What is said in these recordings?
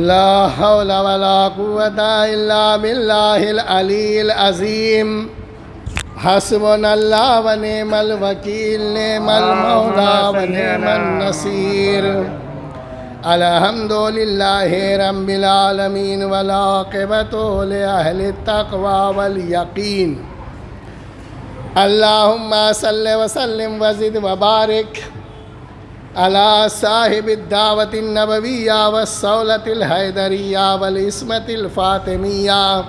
لا حول ولا قوة إلا بالله العلي العظيم حسبنا الله ونعم الوكيل نعم المولى ونعم النصير الحمد لله رب العالمين والعاقبة لأهل التقوى واليقين اللهم صل وسلم وزد وبارك على صاحب الدعوة النبوية والصولة الحيدرية والعصمة الفاطمية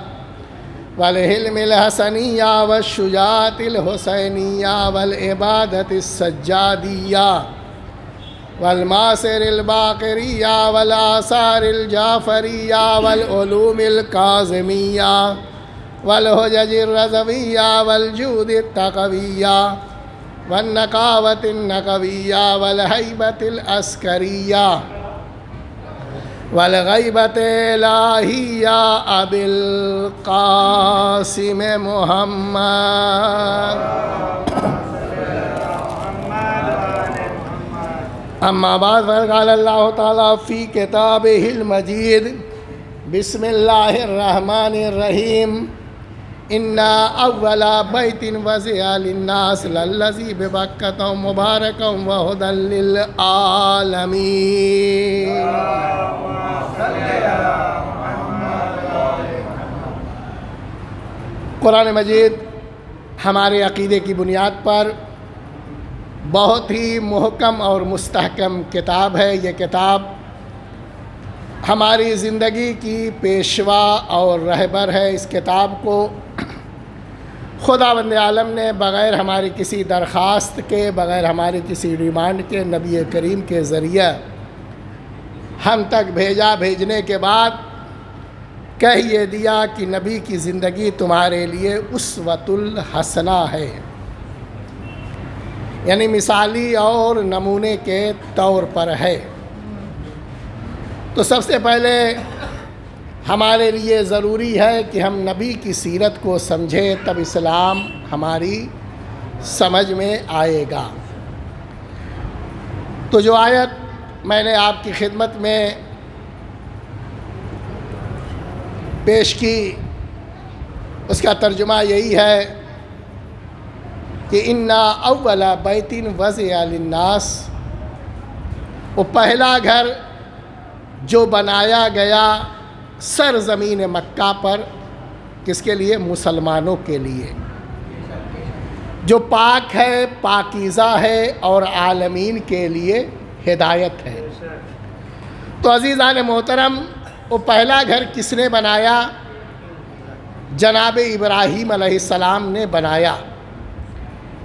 والحلم الحسنية والشجاعة الحسينية والعبادة السجادية والماسر الباقرية والآثار الجعفرية والعلوم الكاظمية والحجج الرضوية والجود التقوية والنقاوة النقوية والهيبة العسكرية والغيبة الإلهية أبي القاسم محمد. أما بعد فقال الله تعالى في كتابه المجيد بسم الله الرحمن الرحيم إن أول بيت وضع للناس للذي ببكة مباركا وهدى للعالمين. قرآن مجید ہمارے عقیدے کی بنیاد پر بہت ہی محکم اور مستحکم کتاب ہے. یہ کتاب ہماری زندگی کی پیشوا اور رہبر ہے. اس کتاب کو خداوند عالم نے بغیر ہماری کسی درخواست کے، بغیر ہماری کسی ڈیمانڈ کے نبی کریم کے ذریعہ ہم تک بھیجا. بھیجنے کے بعد کہہ یہ دیا کہ نبی کی زندگی تمہارے لیے اسوۃ الحسنہ ہے، یعنی مثالی اور نمونے کے طور پر ہے. تو سب سے پہلے ہمارے لیے ضروری ہے کہ ہم نبی کی سیرت کو سمجھیں، تب اسلام ہماری سمجھ میں آئے گا. تو جو آیت میں نے آپ کی خدمت میں پیش کی اس کا ترجمہ یہی ہے کہ اِنَّ أَوَّلَ بَيْتٍ وَضِعَ لِلنَّاسِ، وہ پہلا گھر جو بنایا گیا سرزمین مکہ پر، کس کے لیے؟ مسلمانوں کے لیے، جو پاک ہے، پاکیزہ ہے اور عالمین کے لیے ہدایت ہے. تو عزیزان محترم، وہ پہلا گھر کس نے بنایا؟ جناب ابراہیم علیہ السلام نے بنایا.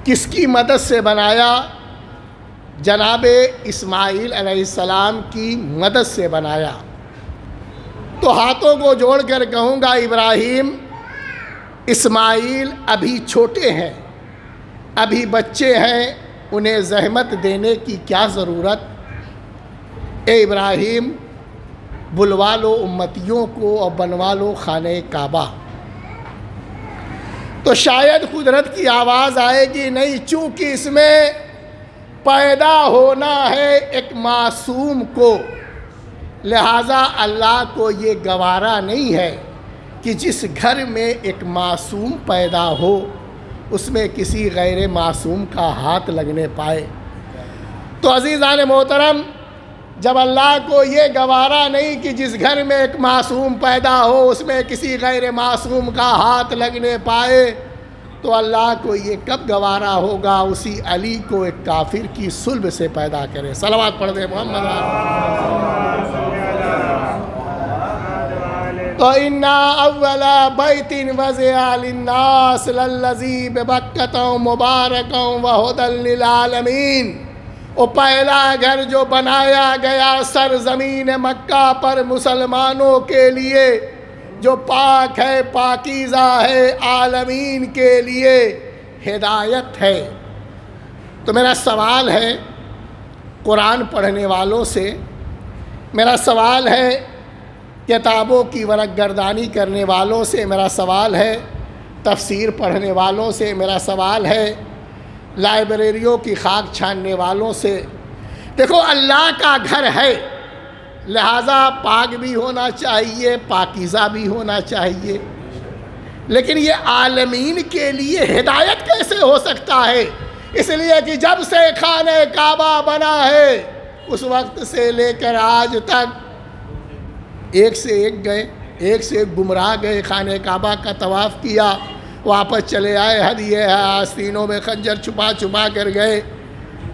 کس کی مدد سے بنایا؟ جناب اسماعیل علیہ السلام کی مدد سے بنایا. تو ہاتھوں کو جوڑ کر کہوں گا، ابراہیم، اسماعیل ابھی چھوٹے ہیں، ابھی بچے ہیں، انہیں زحمت دینے کی کیا ضرورت؟ اے ابراہیم، بلوا لو امتیوں کو اور بنوا لو خانہ کعبہ. تو شاید قدرت کی آواز آئے گی، نہیں، چونکہ اس میں پیدا ہونا ہے ایک معصوم کو، لہٰذا اللہ کو یہ گوارا نہیں ہے کہ جس گھر میں ایک معصوم پیدا ہو اس میں کسی غیر معصوم کا ہاتھ لگنے پائے. تو عزیزان محترم، جب اللہ کو یہ گوارا نہیں کہ جس گھر میں ایک معصوم پیدا ہو اس میں کسی غیر معصوم کا ہاتھ لگنے پائے، تو اللہ کو یہ کب گوارا ہوگا اسی علی کو ایک کافر کی صلب سے پیدا کرے. صلوات پڑھ دے محمد. تو اِنَّ أَوَّلَ بَيْتٍ وَضِعَ لِلنَّاسِ لَلَّذِي بِبَكَّةَ مُبَارَكًا وَهُدًى لِلْعَالَمِينَ، وہ پہلا گھر جو بنایا گیا سرزمین مکہ پر مسلمانوں کے لیے، جو پاک ہے، پاکیزہ ہے، عالمین کے لیے ہدایت ہے. تو میرا سوال ہے قرآن پڑھنے والوں سے، میرا سوال ہے کتابوں کی ورق گردانی کرنے والوں سے، میرا سوال ہے تفسیر پڑھنے والوں سے، میرا سوال ہے لائبریریوں کی خاک چھاننے والوں سے. دیکھو اللہ کا گھر ہے، لہٰذا پاک بھی ہونا چاہیے، پاکیزہ بھی ہونا چاہیے، لیکن یہ عالمین کے لیے ہدایت کیسے ہو سکتا ہے؟ اس لیے کہ جب سے خانہ کعبہ بنا ہے اس وقت سے لے کر آج تک ایک سے ایک گئے، ایک سے ایک گمراہ گئے، خانہ کعبہ کا طواف کیا، واپس چلے آئے، ہدیے آستینوں میں خنجر چھپا چھپا کر گئے،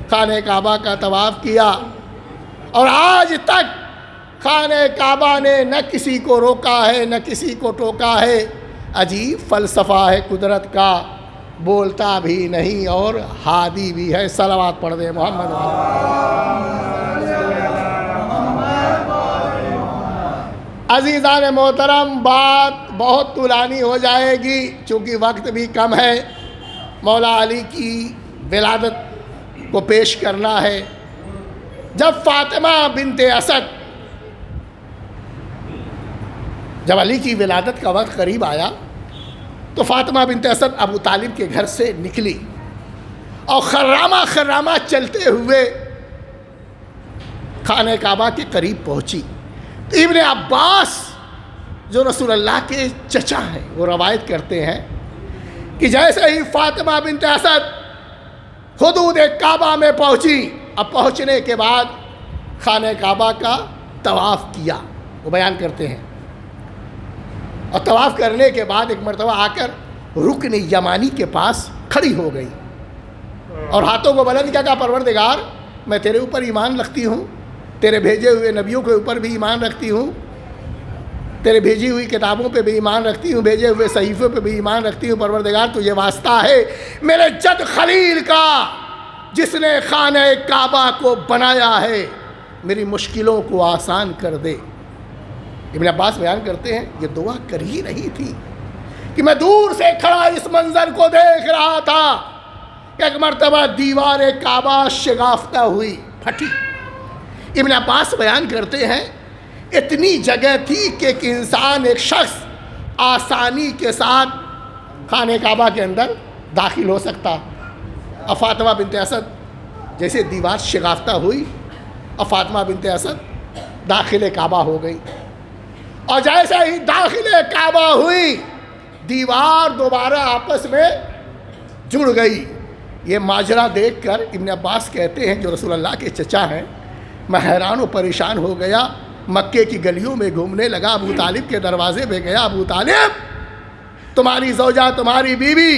خانہ کعبہ کا طواف کیا، اور آج تک خانہ کعبہ نے نہ کسی کو روکا ہے نہ کسی کو ٹوکا ہے. عجیب فلسفہ ہے قدرت کا، بولتا بھی نہیں اور ہادی بھی ہے. صلوات پڑھ دے محمد. عزیزان محترم، بات بہت طولانی ہو جائے گی چونکہ وقت بھی کم ہے. مولا علی کی ولادت کو پیش کرنا ہے. جب فاطمہ بنت اسد، جب علی کی ولادت کا وقت قریب آیا تو فاطمہ بنت اسد ابو طالب کے گھر سے نکلی اور خرامہ خرامہ چلتے ہوئے خانہ کعبہ کے قریب پہنچی. ابن عباس جو رسول اللہ کے چچا ہیں وہ روایت کرتے ہیں کہ جیسے ہی فاطمہ بنت اسد حدود کعبہ میں پہنچی، اب پہنچنے کے بعد خانہ کعبہ کا طواف کیا، وہ بیان کرتے ہیں، اور طواف کرنے کے بعد ایک مرتبہ آ کر رکن یمانی کے پاس کھڑی ہو گئی اور ہاتھوں کو بلند کیا، کہا پروردگار میں تیرے اوپر ایمان رکھتی ہوں، تیرے بھیجے ہوئے نبیوں کے اوپر بھی ایمان رکھتی ہوں، تیرے بھیجی ہوئی کتابوں پہ بھی ایمان رکھتی ہوں، بھیجے ہوئے صحیفوں پہ بھی ایمان رکھتی ہوں. پروردگار تجھے واسطہ ہے میرے جد خلیل کا جس نے خانہ کعبہ کو بنایا ہے، میری مشکلوں کو آسان کر دے. ابن عباس بیان کرتے ہیں یہ دعا کر ہی رہی تھی کہ میں دور سے کھڑا اس منظر کو دیکھ رہا تھا. ایک مرتبہ دیوار کعبہ شگافتہ ہوئی، پھٹی. ابن عباس بیان کرتے ہیں اتنی جگہ تھی کہ ایک انسان، ایک شخص آسانی کے ساتھ خانہ کعبہ کے اندر داخل ہو سکتا. اور فاطمہ بنت اسد جیسے دیوار شگافتہ ہوئی اور فاطمہ بنت اسد داخل کعبہ ہو گئی، اور جیسے ہی داخل کعبہ ہوئی دیوار دوبارہ آپس میں جڑ گئی. یہ ماجرا دیکھ کر ابن عباس کہتے ہیں جو رسول اللہ کے چچا ہیں، میں حیران و پریشان ہو گیا. مکے کی گلیوں میں گھومنے لگا، ابو طالب کے دروازے پہ گیا، ابو طالب تمہاری زوجہ، تمہاری بیوی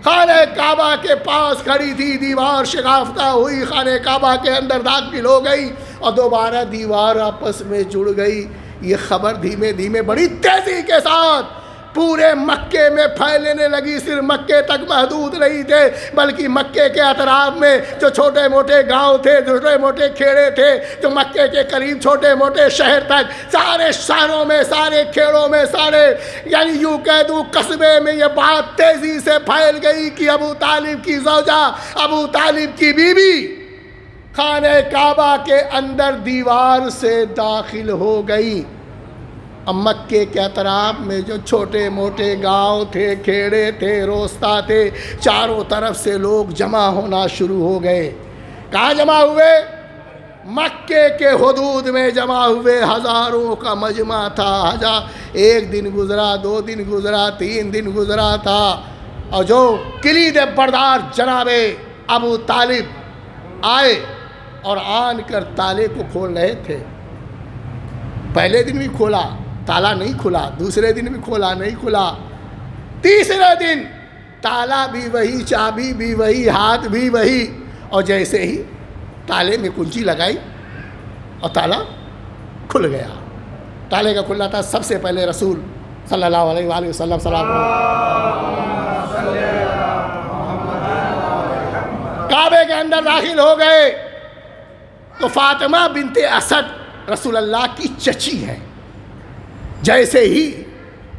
خانہ کعبہ کے پاس کھڑی تھی، دیوار شگافتہ ہوئی، خانہ کعبہ کے اندر داخل ہو گئی اور دوبارہ دیوار آپس میں جڑ گئی. یہ خبر دھیمے دھیمے بڑی تیزی کے ساتھ پورے مکے میں پھیلنے لگی. صرف مکے تک محدود نہیں تھے بلکہ مکے کے اطراف میں جو چھوٹے موٹے گاؤں تھے، چھوٹے موٹے کھیڑے تھے، جو مکے کے قریب چھوٹے موٹے شہر تک، سارے شہروں میں، سارے کھیڑوں میں، سارے یعنی یوں کہہ دوں قصبے میں یہ بات تیزی سے پھیل گئی کہ ابو طالب کی زوجہ، ابو طالب کی بیوی خانہ کعبہ کے اندر دیوار سے داخل ہو گئی. مکے کے اطراف میں جو چھوٹے موٹے گاؤں تھے، کھیڑے تھے، روستا تھے، چاروں طرف سے لوگ جمع ہونا شروع ہو گئے. کہاں جمع ہوئے؟ مکے کے حدود میں جمع ہوئے. ہزاروں کا مجمع تھا. ایک دن گزرا، 2 دن گزرا، 3 دن گزرا تھا، اور جو کلید بردار جناب ابو طالب آئے اور آن کر تالے کو کھول رہے تھے. پہلے دن بھی کھولا، تالا نہیں کھلا. دوسرے دن بھی کھولا، نہیں کھلا. تیسرے دن تالا بھی وہی، چابی بھی وہی، ہاتھ بھی وہی، اور جیسے ہی تالے میں کنچی لگائی اور تالا کھل گیا. تالے کا کھلنا تھا. سب سے پہلے رسول صلی اللہ علیہ وآلہ وسلم کعبے کے اندر داخل ہو گئے. تو فاطمہ بنت اسد رسول اللہ کی چچی ہے. جیسے ہی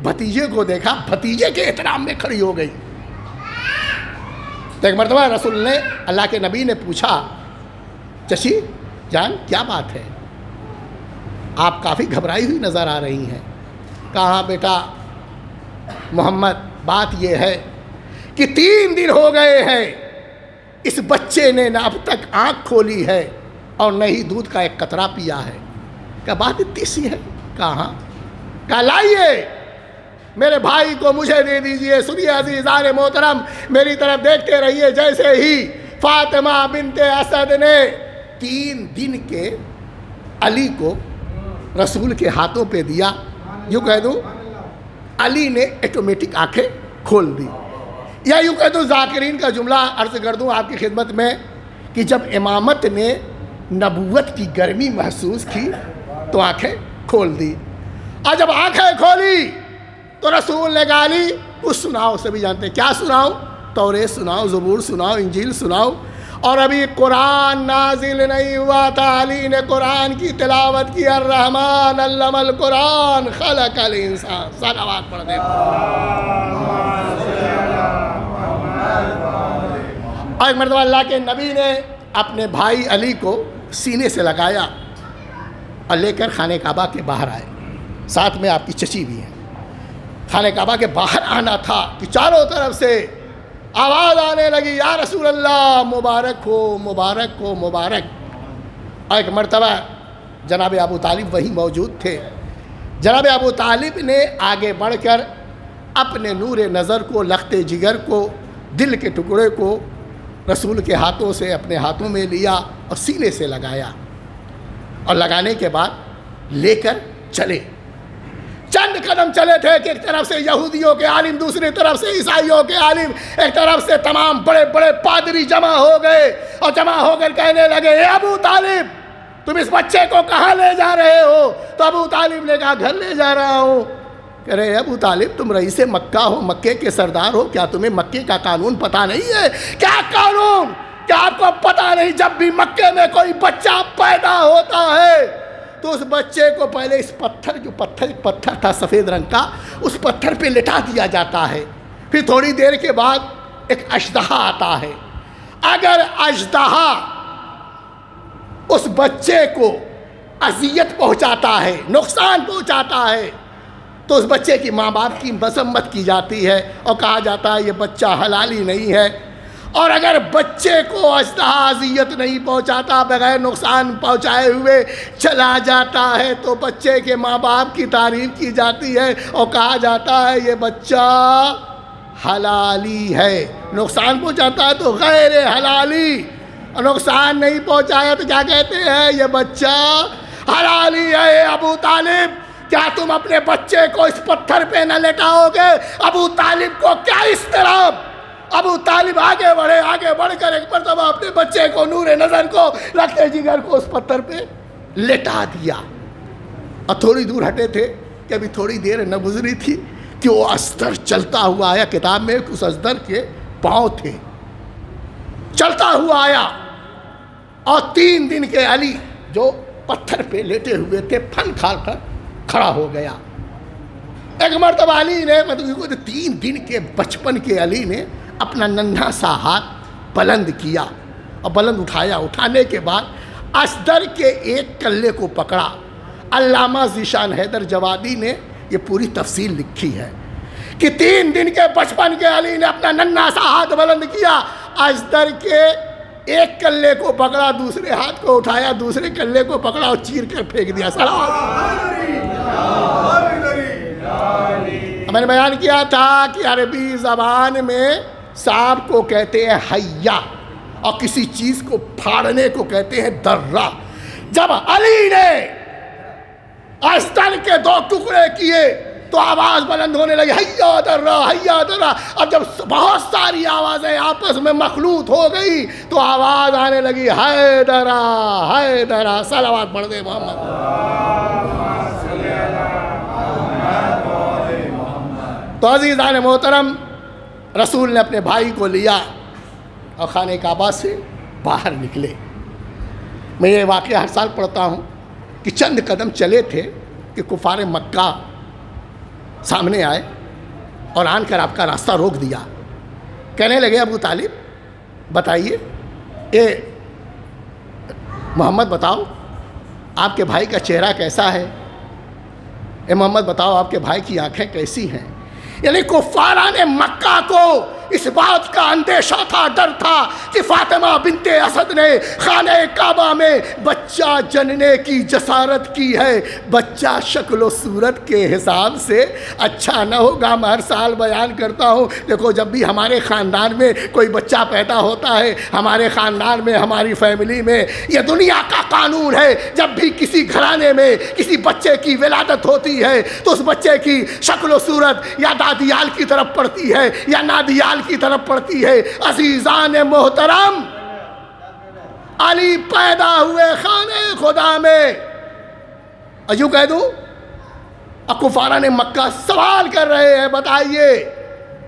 بھتیجے کو دیکھا، بھتیجے کے احترام میں کھڑی ہو گئی. تو ایک مرتبہ رسول نے، اللہ کے نبی نے پوچھا، چچی جان کیا بات ہے؟ آپ کافی گھبرائی ہوئی نظر آ رہی ہیں. کہا بیٹا محمد، بات یہ ہے کہ 3 دن ہو گئے ہیں اس بچے نے نہ اب تک آنکھ کھولی ہے اور نہ ہی دودھ کا ایک قطرہ پیا ہے۔ کیا بات اتنی سی ہے؟ کہاں؟ کہا لائیے میرے بھائی کو مجھے دے دیجئے۔ سنیے عزیزان محترم، میری طرف دیکھتے رہیے۔ جیسے ہی فاطمہ بنت اسد نے 3 دن کے علی کو رسول کے ہاتھوں پہ دیا، یوں کہہ دوں علی نے ایٹومیٹک آنکھیں کھول دی، یا یوں کہہ دوں ذاکرین کا جملہ عرض کر دوں آپ کی خدمت میں کہ جب امامت نے نبوت کی گرمی محسوس کی تو آنکھیں کھول دی۔ اور جب آنکھیں کھولی تو رسول نے کہا علی کچھ سناؤ۔ سبھی جانتے ہیں کیا سناؤ؟ توریت سناؤ، زبور سناؤ، انجیل سناؤ۔ اور ابھی قرآن نازل نہیں ہوا تھا، علی نے قرآن کی تلاوت کی۔ الرحمن علم القرآن خلق الانسان۔ صلوات پڑھ دیں۔ اور ایک مرتبہ اللہ کے نبی نے اپنے بھائی علی کو سینے سے لگایا اور لے کر خانہ کعبہ کے باہر آئے، ساتھ میں آپ کی چچی بھی ہیں۔ خانہ کعبہ کے باہر آنا تھا کہ چاروں طرف سے آواز آنے لگی، یا رسول اللہ مبارک ہو مبارک ہو مبارک۔ اور ایک مرتبہ جناب ابو طالب وہیں موجود تھے۔ جناب ابو طالب نے آگے بڑھ کر اپنے نور نظر کو، لخت جگر کو، دل کے ٹکڑے کو رسول کے ہاتھوں سے اپنے ہاتھوں میں لیا اور سینے سے لگایا، اور لگانے کے بعد لے کر چلے۔ چند قدم چلے تھے کہ ایک طرف سے یہودیوں کے عالم، دوسری طرف سے عیسائیوں کے عالم، ایک طرف سے تمام بڑے بڑے پادری جمع ہو گئے، اور جمع ہو کر کہنے لگے اے ابو طالب تم اس بچے کو کہاں لے جا رہے ہو؟ تو ابو طالب نے کہا گھر لے جا رہا ہوں۔ کہہ رہے ابو طالب تم رئیس مکہ ہو، مکے کے سردار ہو، کیا تمہیں مکے کا قانون پتہ نہیں ہے؟ کیا قانون؟ کیا آپ کو پتہ نہیں جب بھی مکے میں کوئی بچہ پیدا ہوتا ہے تو اس بچے کو پہلے اس پتھر، جو پتھر تھا سفید رنگ کا، اس پتھر پہ لٹا دیا جاتا ہے۔ پھر تھوڑی دیر کے بعد ایک اژدہا آتا ہے۔ اگر اژدہا اس بچے کو اذیت پہنچاتا ہے، نقصان پہنچاتا ہے، تو اس بچے کی ماں باپ کی مذمت کی جاتی ہے اور کہا جاتا ہے یہ بچہ حلالی نہیں ہے۔ اور اگر بچے کو اژدہا اذیت نہیں پہنچاتا، بغیر نقصان پہنچائے ہوئے چلا جاتا ہے، تو بچے کے ماں باپ کی تعریف کی جاتی ہے اور کہا جاتا ہے یہ بچہ حلالی ہے۔ نقصان پہنچاتا ہے تو غیر حلالی، اور نقصان نہیں پہنچایا تو کیا کہتے ہیں؟ یہ بچہ حلالی ہے۔ ابو طالب کیا تم اپنے بچے کو اس پتھر پہ نہ لٹاؤ گے؟ ابو طالب کو کیا اضطراب! ابو طالب آگے بڑھ کر ایک مرتبہ اپنے بچے کو، نور نظر کو، لخت جگر کو اس پتھر پہ لٹا دیا۔ اور تھوڑی دور ہٹے تھے کہ ابھی تھوڑی دیر نہ گزری تھی کہ وہ اصدر چلتا ہوا آیا۔ کتاب میں اس اصدر کے پاؤں تھے، چلتا ہوا آیا، اور 3 دن کے علی جو پتھر پہ لیٹے ہوئے تھے پھن کھا کر کھڑا ہو گیا۔ ایک مرتبہ علی نے، مطلب 3 دن کے بچپن کے علی نے اپنا ننھا سا ہاتھ بلند کیا اور بلند اٹھایا۔ اٹھانے کے بعد اصدر کے ایک کلے کو پکڑا۔ علامہ ذیشان حیدر جوادی نے یہ پوری تفصیل لکھی ہے کہ 3 دن کے بچپن کے علی نے اپنا ننھا سا ہاتھ بلند کیا، اصدر کے ایک کلے کو پکڑا، دوسرے ہاتھ کو اٹھایا، دوسرے کلے کو پکڑا اور چیر کر پھینک دیا۔ میں نے بیان کیا تھا کہ عربی زبان میں سانپ کو کہتے ہیں حیا، اور کسی چیز کو پھاڑنے کو کہتے ہیں درہ۔ جب علی نے اصدر کے 2 ٹکڑے کیے تو آواز بلند ہونے لگی، حیا درہ حیا درہ۔ اب جب بہت ساری آوازیں آپس میں مخلوط ہو گئی تو آواز آنے لگی حیدرہ حیدرہ۔ صلوات پڑھ دے محمد۔ تو عزیزان محترم، رسول نے اپنے بھائی کو لیا اور خانہ کعبہ سے باہر نکلے۔ میں یہ واقعہ ہر سال پڑھتا ہوں کہ چند قدم چلے تھے کہ کفار مکہ سامنے آئے اور آن کر آپ کا راستہ روک دیا۔ کہنے لگے ابو طالب بتائیے، اے محمد بتاؤ آپ کے بھائی کا چہرہ کیسا ہے؟ اے محمد بتاؤ آپ کے بھائی کی آنکھیں کیسی ہیں؟ یعنی کفاران مکہ کو اس بات کا اندیشہ تھا، ڈر تھا کہ فاطمہ بنت اسد نے خانہ کعبہ میں بچہ جننے کی جسارت کی ہے۔ بچہ شکل و صورت کے حساب سے اچھا نہ ہوگا۔ میں ہر سال بیان کرتا ہوں، دیکھو جب بھی ہمارے خاندان میں کوئی بچہ پیدا ہوتا ہے، ہمارے خاندان میں، ہماری فیملی میں، یہ دنیا کا قانون ہے، جب بھی کسی گھرانے میں کسی بچے کی ولادت ہوتی ہے تو اس بچے کی شکل و صورت یا دادیال کی طرف پڑتی ہے یا نادیال کی طرف پڑتی ہے۔ عزیزان محترم، علی پیدا ہوئے خانہ خدا میں، ایوں کہہ دوں کفار نے مکہ سوال کر رہے ہیں، بتائیے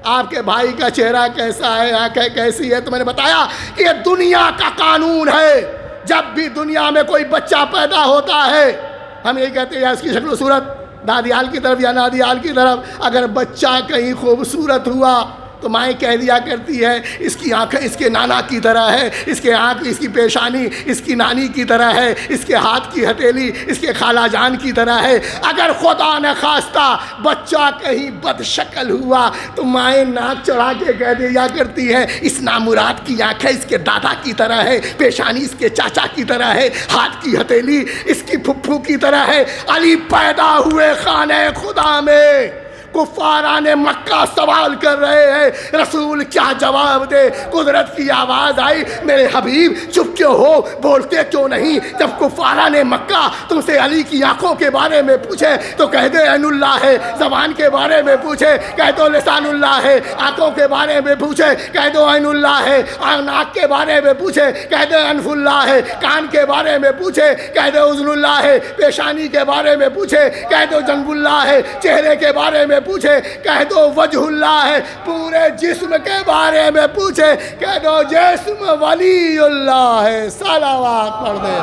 آپ کے بھائی کا چہرہ کیسا ہے، آنکھیں کیسی ہے؟ تو میں نے بتایا کہ یہ دنیا کا قانون ہے، جب بھی دنیا میں کوئی بچہ پیدا ہوتا ہے ہم یہی کہتے ہیں اس کی شکل و صورت دادیال کی طرف یا نادیال کی طرف۔ اگر بچہ کہیں خوبصورت ہوا تو مائیں کہہ دیا کرتی ہے اس کی آنکھیں اس کے نانا کی طرح ہے، اس کے آنکھ اس کی پیشانی اس کی نانی کی طرح ہے، اس کے ہاتھ کی ہتھیلی اس کے خالہ جان کی طرح ہے۔ اگر خدا نہ خواستہ بچہ کہیں بد شکل ہوا تو مائیں ناک چڑھا کے کہہ دیا کرتی ہیں اس نامراد کی آنکھیں اس کے دادا کی طرح ہے، پیشانی اس کے چاچا کی طرح ہے، ہاتھ کی ہتھیلی اس کی پھپھو کی طرح ہے۔ علی پیدا ہوئے خانہ خدا میں، کفاران مکہ سوال کر رہے ہیں، رسول کیا جواب دے؟ قدرت کی آواز آئی، میرے حبیب چپ کیوں ہو، بولتے کیوں نہیں؟ جب کفاران مکہ تم سے علی کی آنکھوں کے بارے میں پوچھے تو کہہ دے عین اللہ ہے، زبان کے بارے میں پوچھے کہہ دو لسان اللہ ہے، آنکھوں کے بارے میں پوچھے کہہ دو عین اللہ ہے، ناک کے بارے میں پوچھے کہہ دو انف اللہ ہے، کان کے بارے میں پوچھے کہہ دو اذن اللہ ہے، پیشانی کے بارے میں پوچھے کہہ دو جنب اللہ ہے، چہرے کے بارے میں پوچھے کہہ دو وجہ اللہ ہے، پورے جسم کے بارے میں پوچھے کہہ دو جسم ولی اللہ ہے۔ صلوات پڑھ دے۔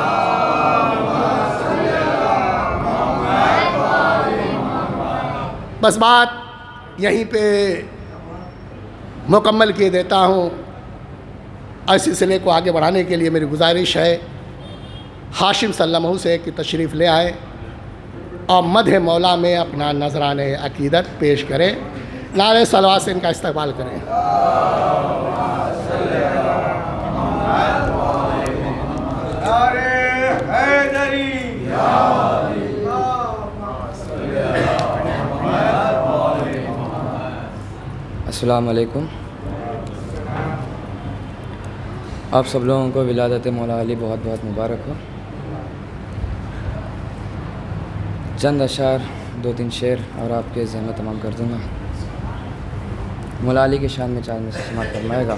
بس بات یہیں پہ مکمل کیے دیتا ہوں۔ اس سلسلے کو آگے بڑھانے کے لیے میری گزارش ہے ہاشم سلمہ سے کہ تشریف لے آئے اور مدح مولا میں اپنا نذرانِ عقیدت پیش کریں، نعرہ صلوات سے ان کا استقبال کریں۔ السلام علیکم۔ آپ سب لوگوں کو ولادت مولا علی بہت بہت مبارک ہو۔ چند اشعار، دو تین شعر اور آپ کے ذہن میں تمام کر دوں گا۔ مولا علی کی شان میں چار میں سے سماعت فرمائے گا۔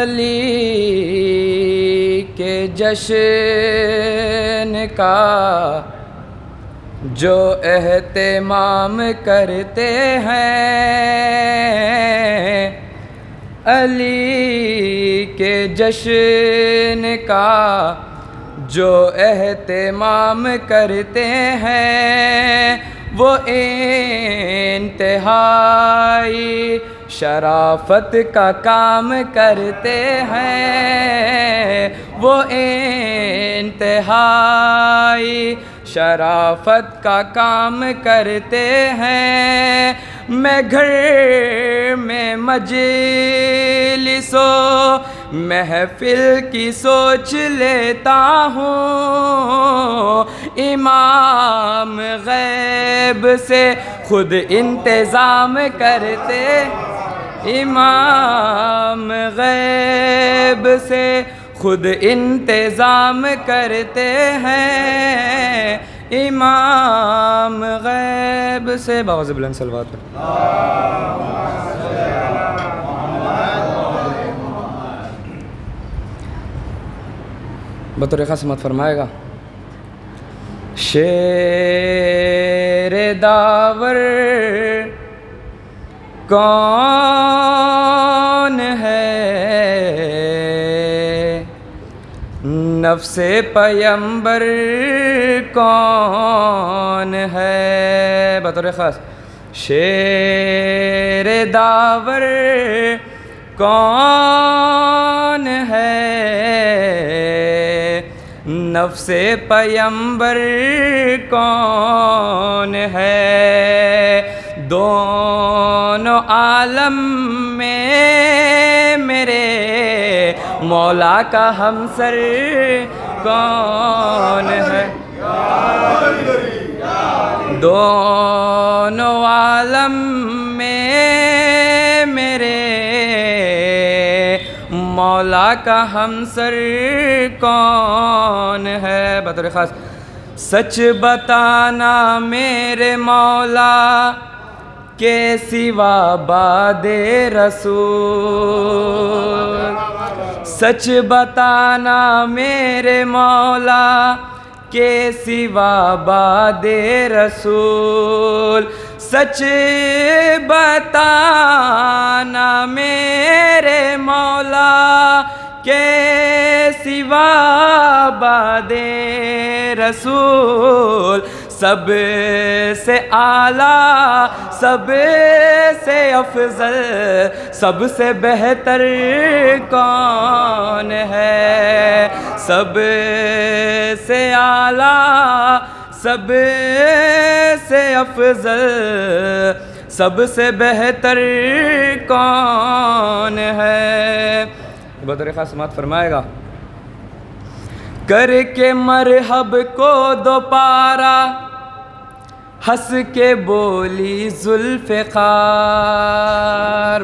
علی کے جشن کا جو اہتمام کرتے ہیں، علی کے جشن کا جو اہتمام کرتے ہیں، وہ انتہائی شرافت کا کام کرتے ہیں، وہ انتہائی شرافت کا کام کرتے ہیں۔ میں گھر میں مجلس و محفل کی سوچ لیتا ہوں، امام غیب سے خود انتظام کرتے، امام غیب سے خود انتظام کرتے ہیں، امام غیب سے باوز بلند صلوات پر۔ بطور خاص سماعت فرمائے گا۔ شیر داور کون ہے، نفس پیمبر کون ہے؟ بطور خاص شیر داور کون ہے، نفس پیمبر کون ہے؟ دونوں عالم میں میرے مولا کا ہمسر کون ہے؟ دونوں عالم میں میرے مولا کا ہمسر کون ہے؟ بطور خاص سچ بتانا میرے مولا کے سوا باد رسول، سچ بتانا میرے مولا کے سوا باد رسول، سچ بتانا میرے مولا کے سوا باد رسول، سب سے اعلیٰ، سب سے افضل، سب سے بہتر کون ہے؟ سب سے اعلیٰ، سب سے افضل، سب سے بہتر کون ہے؟ بطور خاص سماعت فرمائے گا۔ کر کے مرحب کو دوپارہ ہنس کے بولی ذوالفقار،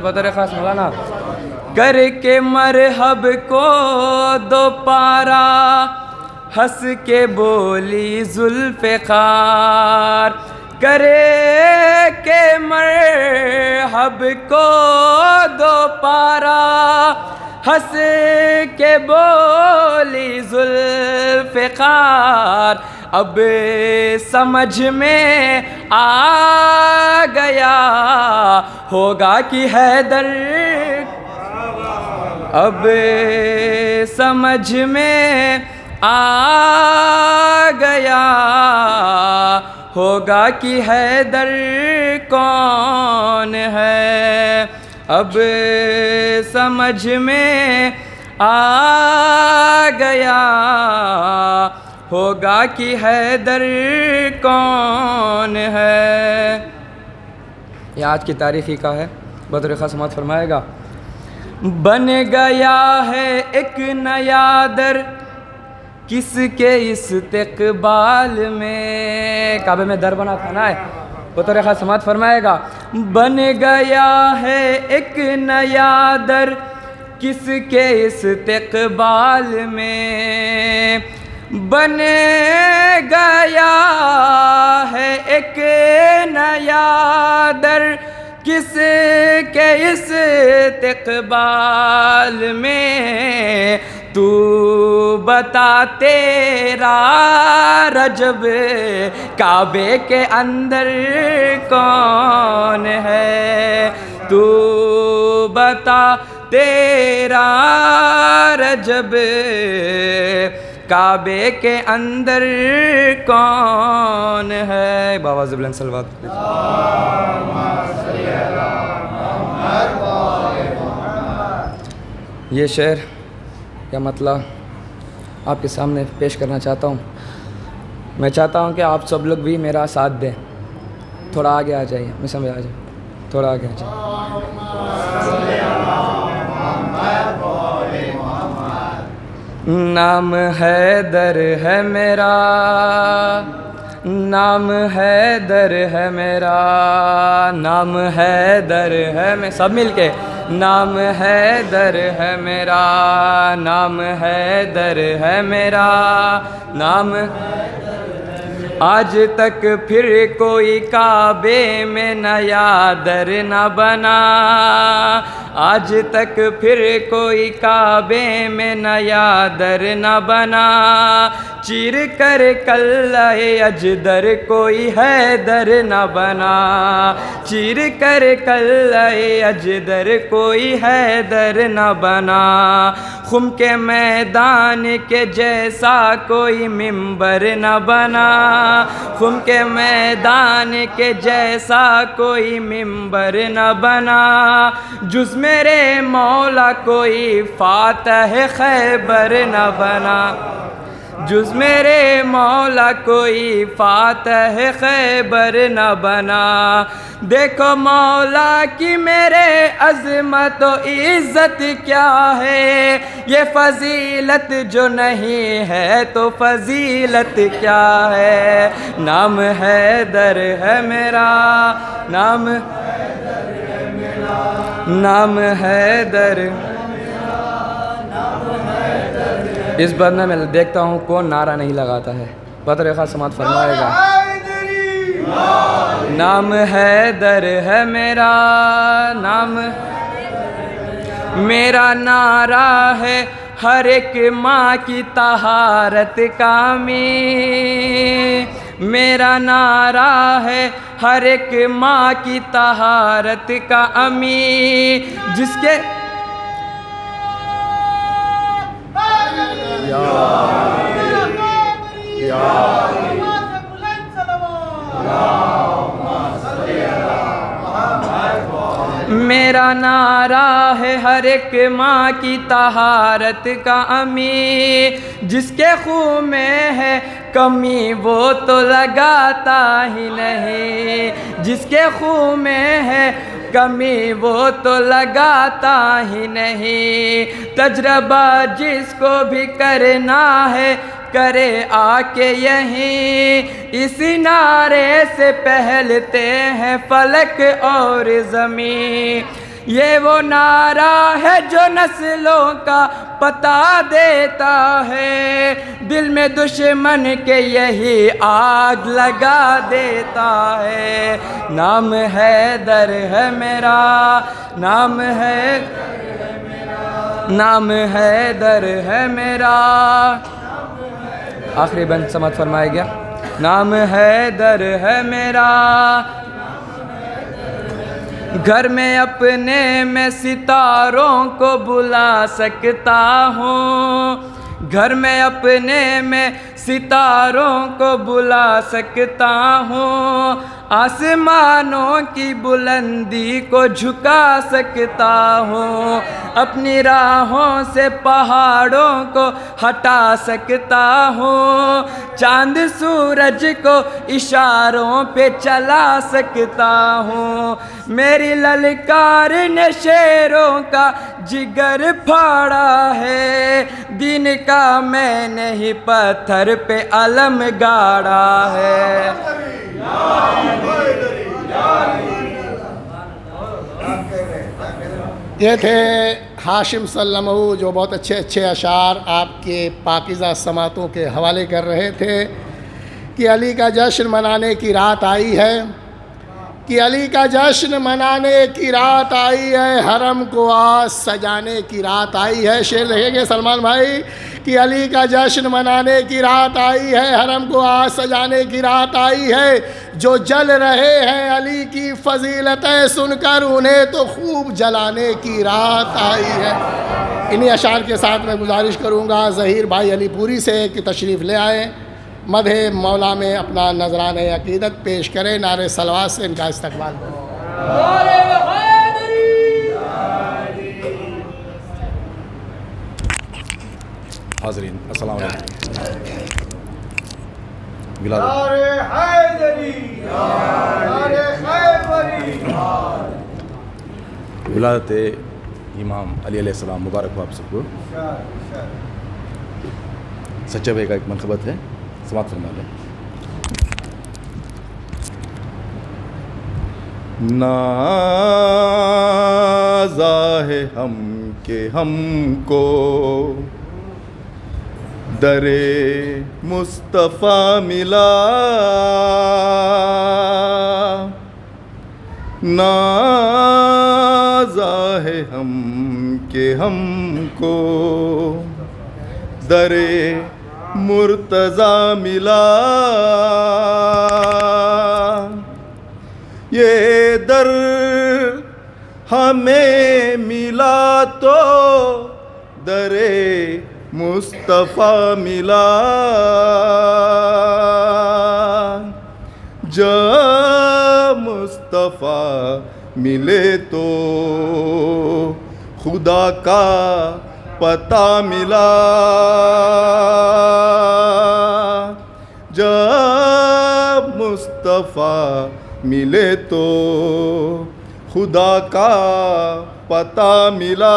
بطور خاص مولانا، کر کے مرحب کو دوپارہ ہنس کے بولی ذوالفقار، کرے کے مرحب کو دوپارہ ہنس کے بولی ذوالفقار، اب سمجھ میں آ گیا ہوگا کہ حیدر، اب سمجھ میں آ گیا ہوگا کہ حیدر کون ہے، اب سمجھ میں آ گیا ہوگا کہ حیدر کون ہے۔ یہ آج کی تاریخی کا ہے، بطور خاص سماعت فرمائے گا۔ بن گیا ہے ایک نیا در کس کے استقبال میں، کعبے میں در بنا تھا نا، بطور خاص سماعت فرمائے گا۔ بن گیا ہے ایک نیا در کس کے استقبال میں، بن گیا ہے ایک نیا در کس کے استقبال میں، تو بتا تیرا رجب کعبے کے اندر کون ہے، تو بتا تیرا رجب کعبے کے اندر کون ہے؟ باواز بلند صلوات۔ یہ شعر یا مطلب آپ کے سامنے پیش کرنا چاہتا ہوں۔ میں چاہتا ہوں کہ آپ سب لوگ بھی میرا ساتھ دیں، تھوڑا آگے آ جائیے، میں سمجھ آ جائے، تھوڑا آگے آ جائیے۔ نام حیدر ہے میرا، نام حیدر ہے میرا، نام حیدر ہے میں سب مل کے، نام حیدر ہے میرا، نام حیدر ہے میرا، نام آج تک پھر کوئی کعبے میں نیا در نہ بنا، آج تک پھر کوئی کعبے میں نیا در نہ بنا، چیر کر کلہ اجدر کوئی حیدر نہ بنا، چیر کر کلہ اجدر کوئی حیدر نہ بنا، خم کے میدان کے جیسا کوئی ممبر نہ بنا، خم کے میدان کے جیسا کوئی ممبر نہ بنا، جز میرے مولا کوئی فاتح خیبر نہ بنا، جز میرے مولا کوئی فاتح خیبر نہ بنا. دیکھو مولا کی میرے عظمت و عزت کیا ہے, یہ فضیلت جو نہیں ہے تو فضیلت کیا ہے. نام حیدر ہے میرا, نام حیدر. اس بندے میں دیکھتا ہوں کون نعرہ نہیں لگاتا ہے. بدر خاص سماعت فرمائے گا. نام حیدر ہے میرا, نام میرا نعرہ ہے ہر ایک ماں کی طہارت کا امی. میرا نعرہ ہے ہر ایک ماں کی طہارت کا امی, جس کے میرا نعرہ ہے ہر ایک ماں کی طہارت کا امی. جس کے خون میں ہے کمی وہ تو لگاتا ہی نہیں, جس کے خون میں ہے کمی وہ تو لگاتا ہی نہیں. تجربہ جس کو بھی کرنا ہے کرے آ کے یہیں, اسی نعرے سے پہلتے ہیں فلک اور زمین. یہ وہ نعرہ ہے جو نسلوں کا پتہ دیتا ہے, دل میں دشمن کے یہی آگ لگا دیتا ہے. نام حیدر ہے میرا, نام حیدر ہے میرا. آخری بند سماعت فرمایا گیا. نام حیدر ہے میرا. گھر میں اپنے میں ستاروں کو بلا سکتا ہوں, گھر میں اپنے میں ستاروں کو بلا سکتا ہوں, آسمانوں کی بلندی کو جھکا سکتا ہوں, اپنی راہوں سے پہاڑوں کو ہٹا سکتا ہوں, چاند سورج کو اشاروں پہ چلا سکتا ہوں. میری للکار نے شیروں کا جگر پھاڑا ہے, دین کا میں نے ہی پتھر پہ علم گاڑا ہے. یہ تھے ہاشم سلمہ جو بہت اچھے اچھے اشعار آپ کے پاکیزہ سماعتوں کے حوالے کر رہے تھے کہ علی کا جشن منانے کی رات آئی ہے, کہ علی کا جشن منانے کی رات آئی ہے, حرم کو آج سجانے کی رات آئی ہے. شعر دیکھیں گے سلمان بھائی, کہ علی کا جشن منانے کی رات آئی ہے, حرم کو آج سجانے کی رات آئی ہے. جو جل رہے ہیں علی کی فضیلتیں سن کر انہیں تو خوب جلانے کی رات آئی ہے. انہی اشعار کے ساتھ میں گزارش کروں گا ظہیر بھائی علی پوری سے کہ تشریف لے آئیں, مدح مولا میں اپنا نذرانہ عقیدت پیش کریں, نعرے صلوات سے ان کا استقبال کریں. حاضرین السلام علیکم. ولادت امام علی علیہ السلام مبارک ہو آپ سب کو. سچا بھائی کا ایک منقبت ہے, سماعت فرما لیں. نازا ہے ہم کہ ہم کو در مصطفیٰ ملا, نازا ہے ہم کہ ہم کو در مرتضیٰ ملا. یہ در ہمیں ملا تو در مصطفیٰ ملا. جب مصطفیٰ ملے تو خدا کا پتہ ملا. جب مصطفیٰ ملے تو خدا کا پتہ ملا،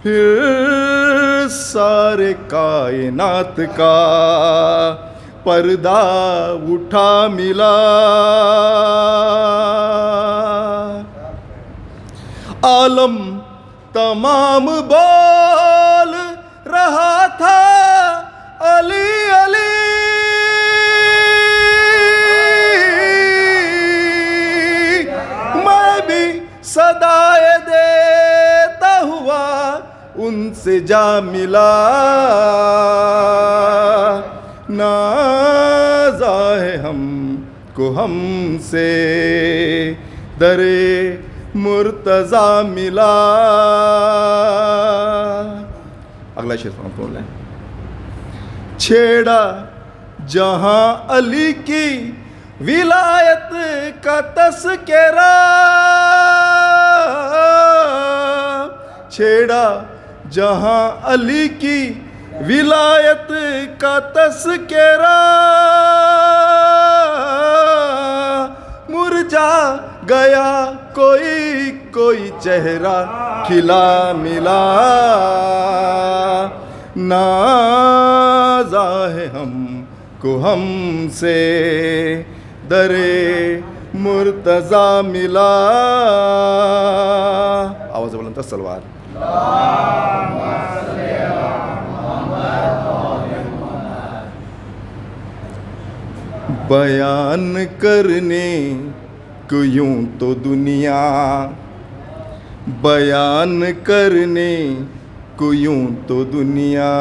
پھر سارے کائنات کا پردہ اٹھا ملا۔ عالم تمام بول رہا تھا علی علی، میں بھی صدائے دیتا ہوا ان سے جا ملا۔ نازا ہے ہم کو ہم سے در مرتضیٰ ملا۔ اگلا شعر بول رہے ہیں۔ چھیڑا جہاں علی کی ولایت کا تذکرہ، چھیڑا جہاں علی کی ولایت کا تذکرہ، مرجھا گیا کوئی کوئی چہرہ کھلا ملا۔ نازا ہے ہم کو ہم سے در مرتضیٰ ملا۔ آواز بلند سلوات۔ بیان کرنے کو یوں تو دنیا، بیان کرنے کو یوں تو دنیا،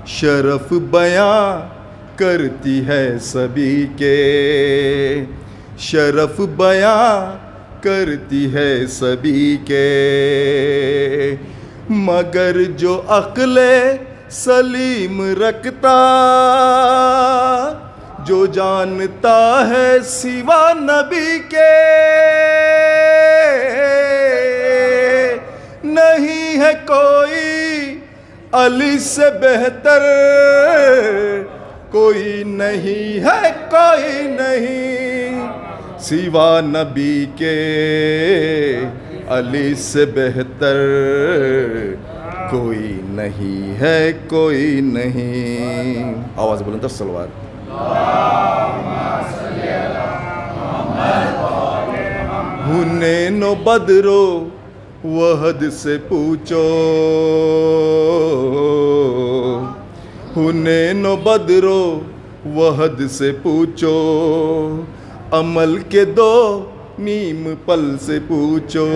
شرف بیان کرتی ہے سبھی کے، شرف بیان کرتی ہے سبھی کے، مگر جو عقل سلیم رکھتا، جو جانتا ہے سوا نبی کے، نہیں ہے کوئی علی سے بہتر، کوئی نہیں ہے کوئی نہیں سوا نبی کے، علی سے بہتر کوئی نہیں ہے کوئی نہیں۔ آواز بلند صلوات۔ حنین و بدر و وحد سے پوچھو، حنین و بدر و وحد سے پوچھو، عمل کے دو نیم پل سے پوچھو،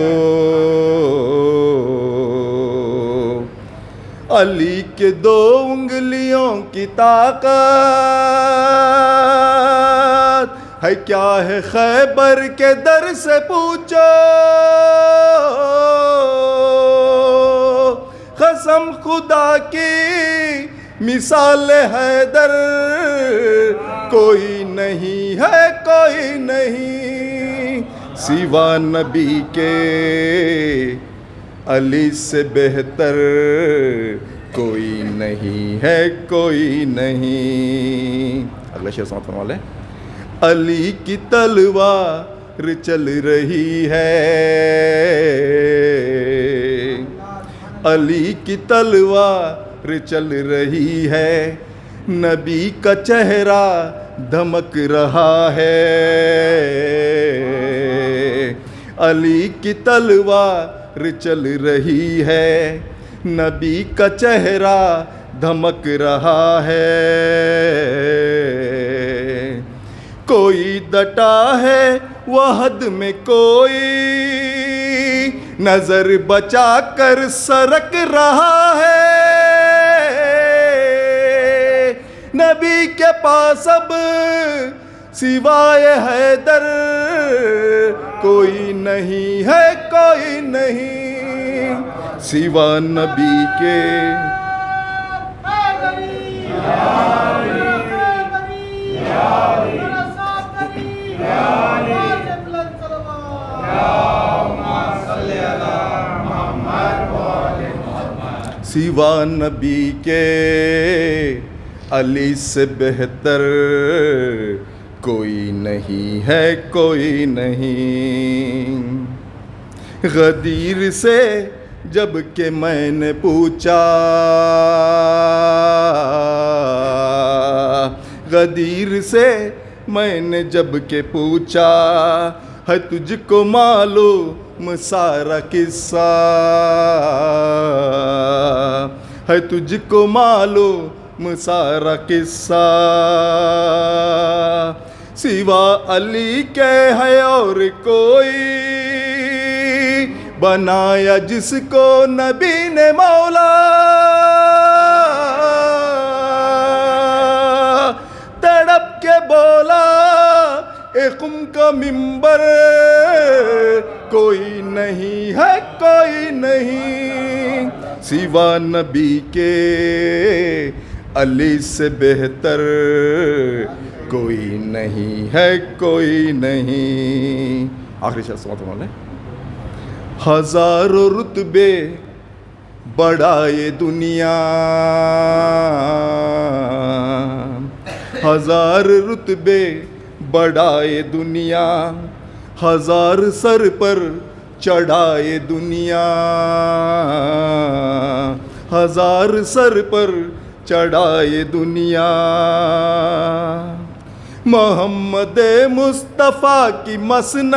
علی کے دو انگلیوں کی طاقت ہے کیا ہے خیبر کے در سے پوچھو، قسم خدا کی مثال حیدر کوئی نہیں ہے کوئی نہیں سوا نبی کے، علی سے بہتر کوئی نہیں ہے کوئی نہیں۔ اگلا شعر سماعت فرما لیں۔ علی کی تلوار چل رہی ہے، علی کی تلوار چل رہی ہے، نبی کا چہرہ دھمک رہا ہے، علی کی تلوار چل رہی ہے، نبی کا چہرہ دھمک رہا ہے، کوئی ڈٹا ہے وحد میں، کوئی نظر بچا کر سرک رہا ہے، نبی کے پاس اب سوائے حیدر کوئی نہیں ہے کوئی نہیں سوا نبی کے۔ سوا نبی کے علی سے بہتر کوئی نہیں ہے، کوئی نہیں۔ غدیر سے جب کہ میں نے پوچھا، غدیر سے میں نے جب کہ پوچھا، ہے تجھ کو معلوم سارا قصہ، ہے تجھ کو معلوم سارا قصہ، سوا علی کے ہے اور کوئی بنایا جس کو نبی نے مولا، تڑپ کے بولا اے قم کا ممبر، کوئی نہیں ہے، کوئی نہیں، سوا نبی کے علی سے بہتر کوئی نہیں ہے، کوئی نہیں۔ آخری شعر سماعت فرما لیں۔ ہزاروں رتبے بڑھائے دنیا، ہزار رتبے بڑھائے دنیا، ہزار سر پر چڑھائے دنیا، ہزار سر پر چڑھائے دنیا، محمد مصطفیٰ کی مسند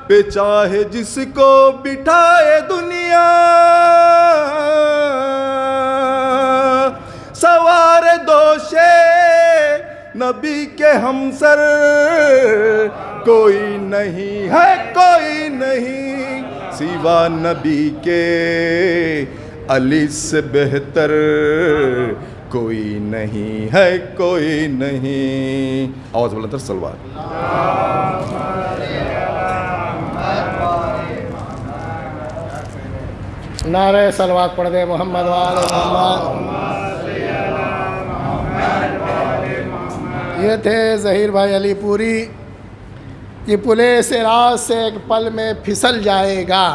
پہ چاہے جس کو بٹھائے دنیا، سوار دوشے نبی کے ہمسر کوئی نہیں ہے، کوئی نہیں، سوا نبی کے علی سے بہتر کوئی نہیں ہے، کوئی نہیں۔ آواز بلند سلوات۔ نعرہ صلوات پڑھ دے محمد وآل محمد۔ یہ تھے ظہیر بھائی علی پوری کہ پلے صراط سے ایک پل میں پھسل جائے گا،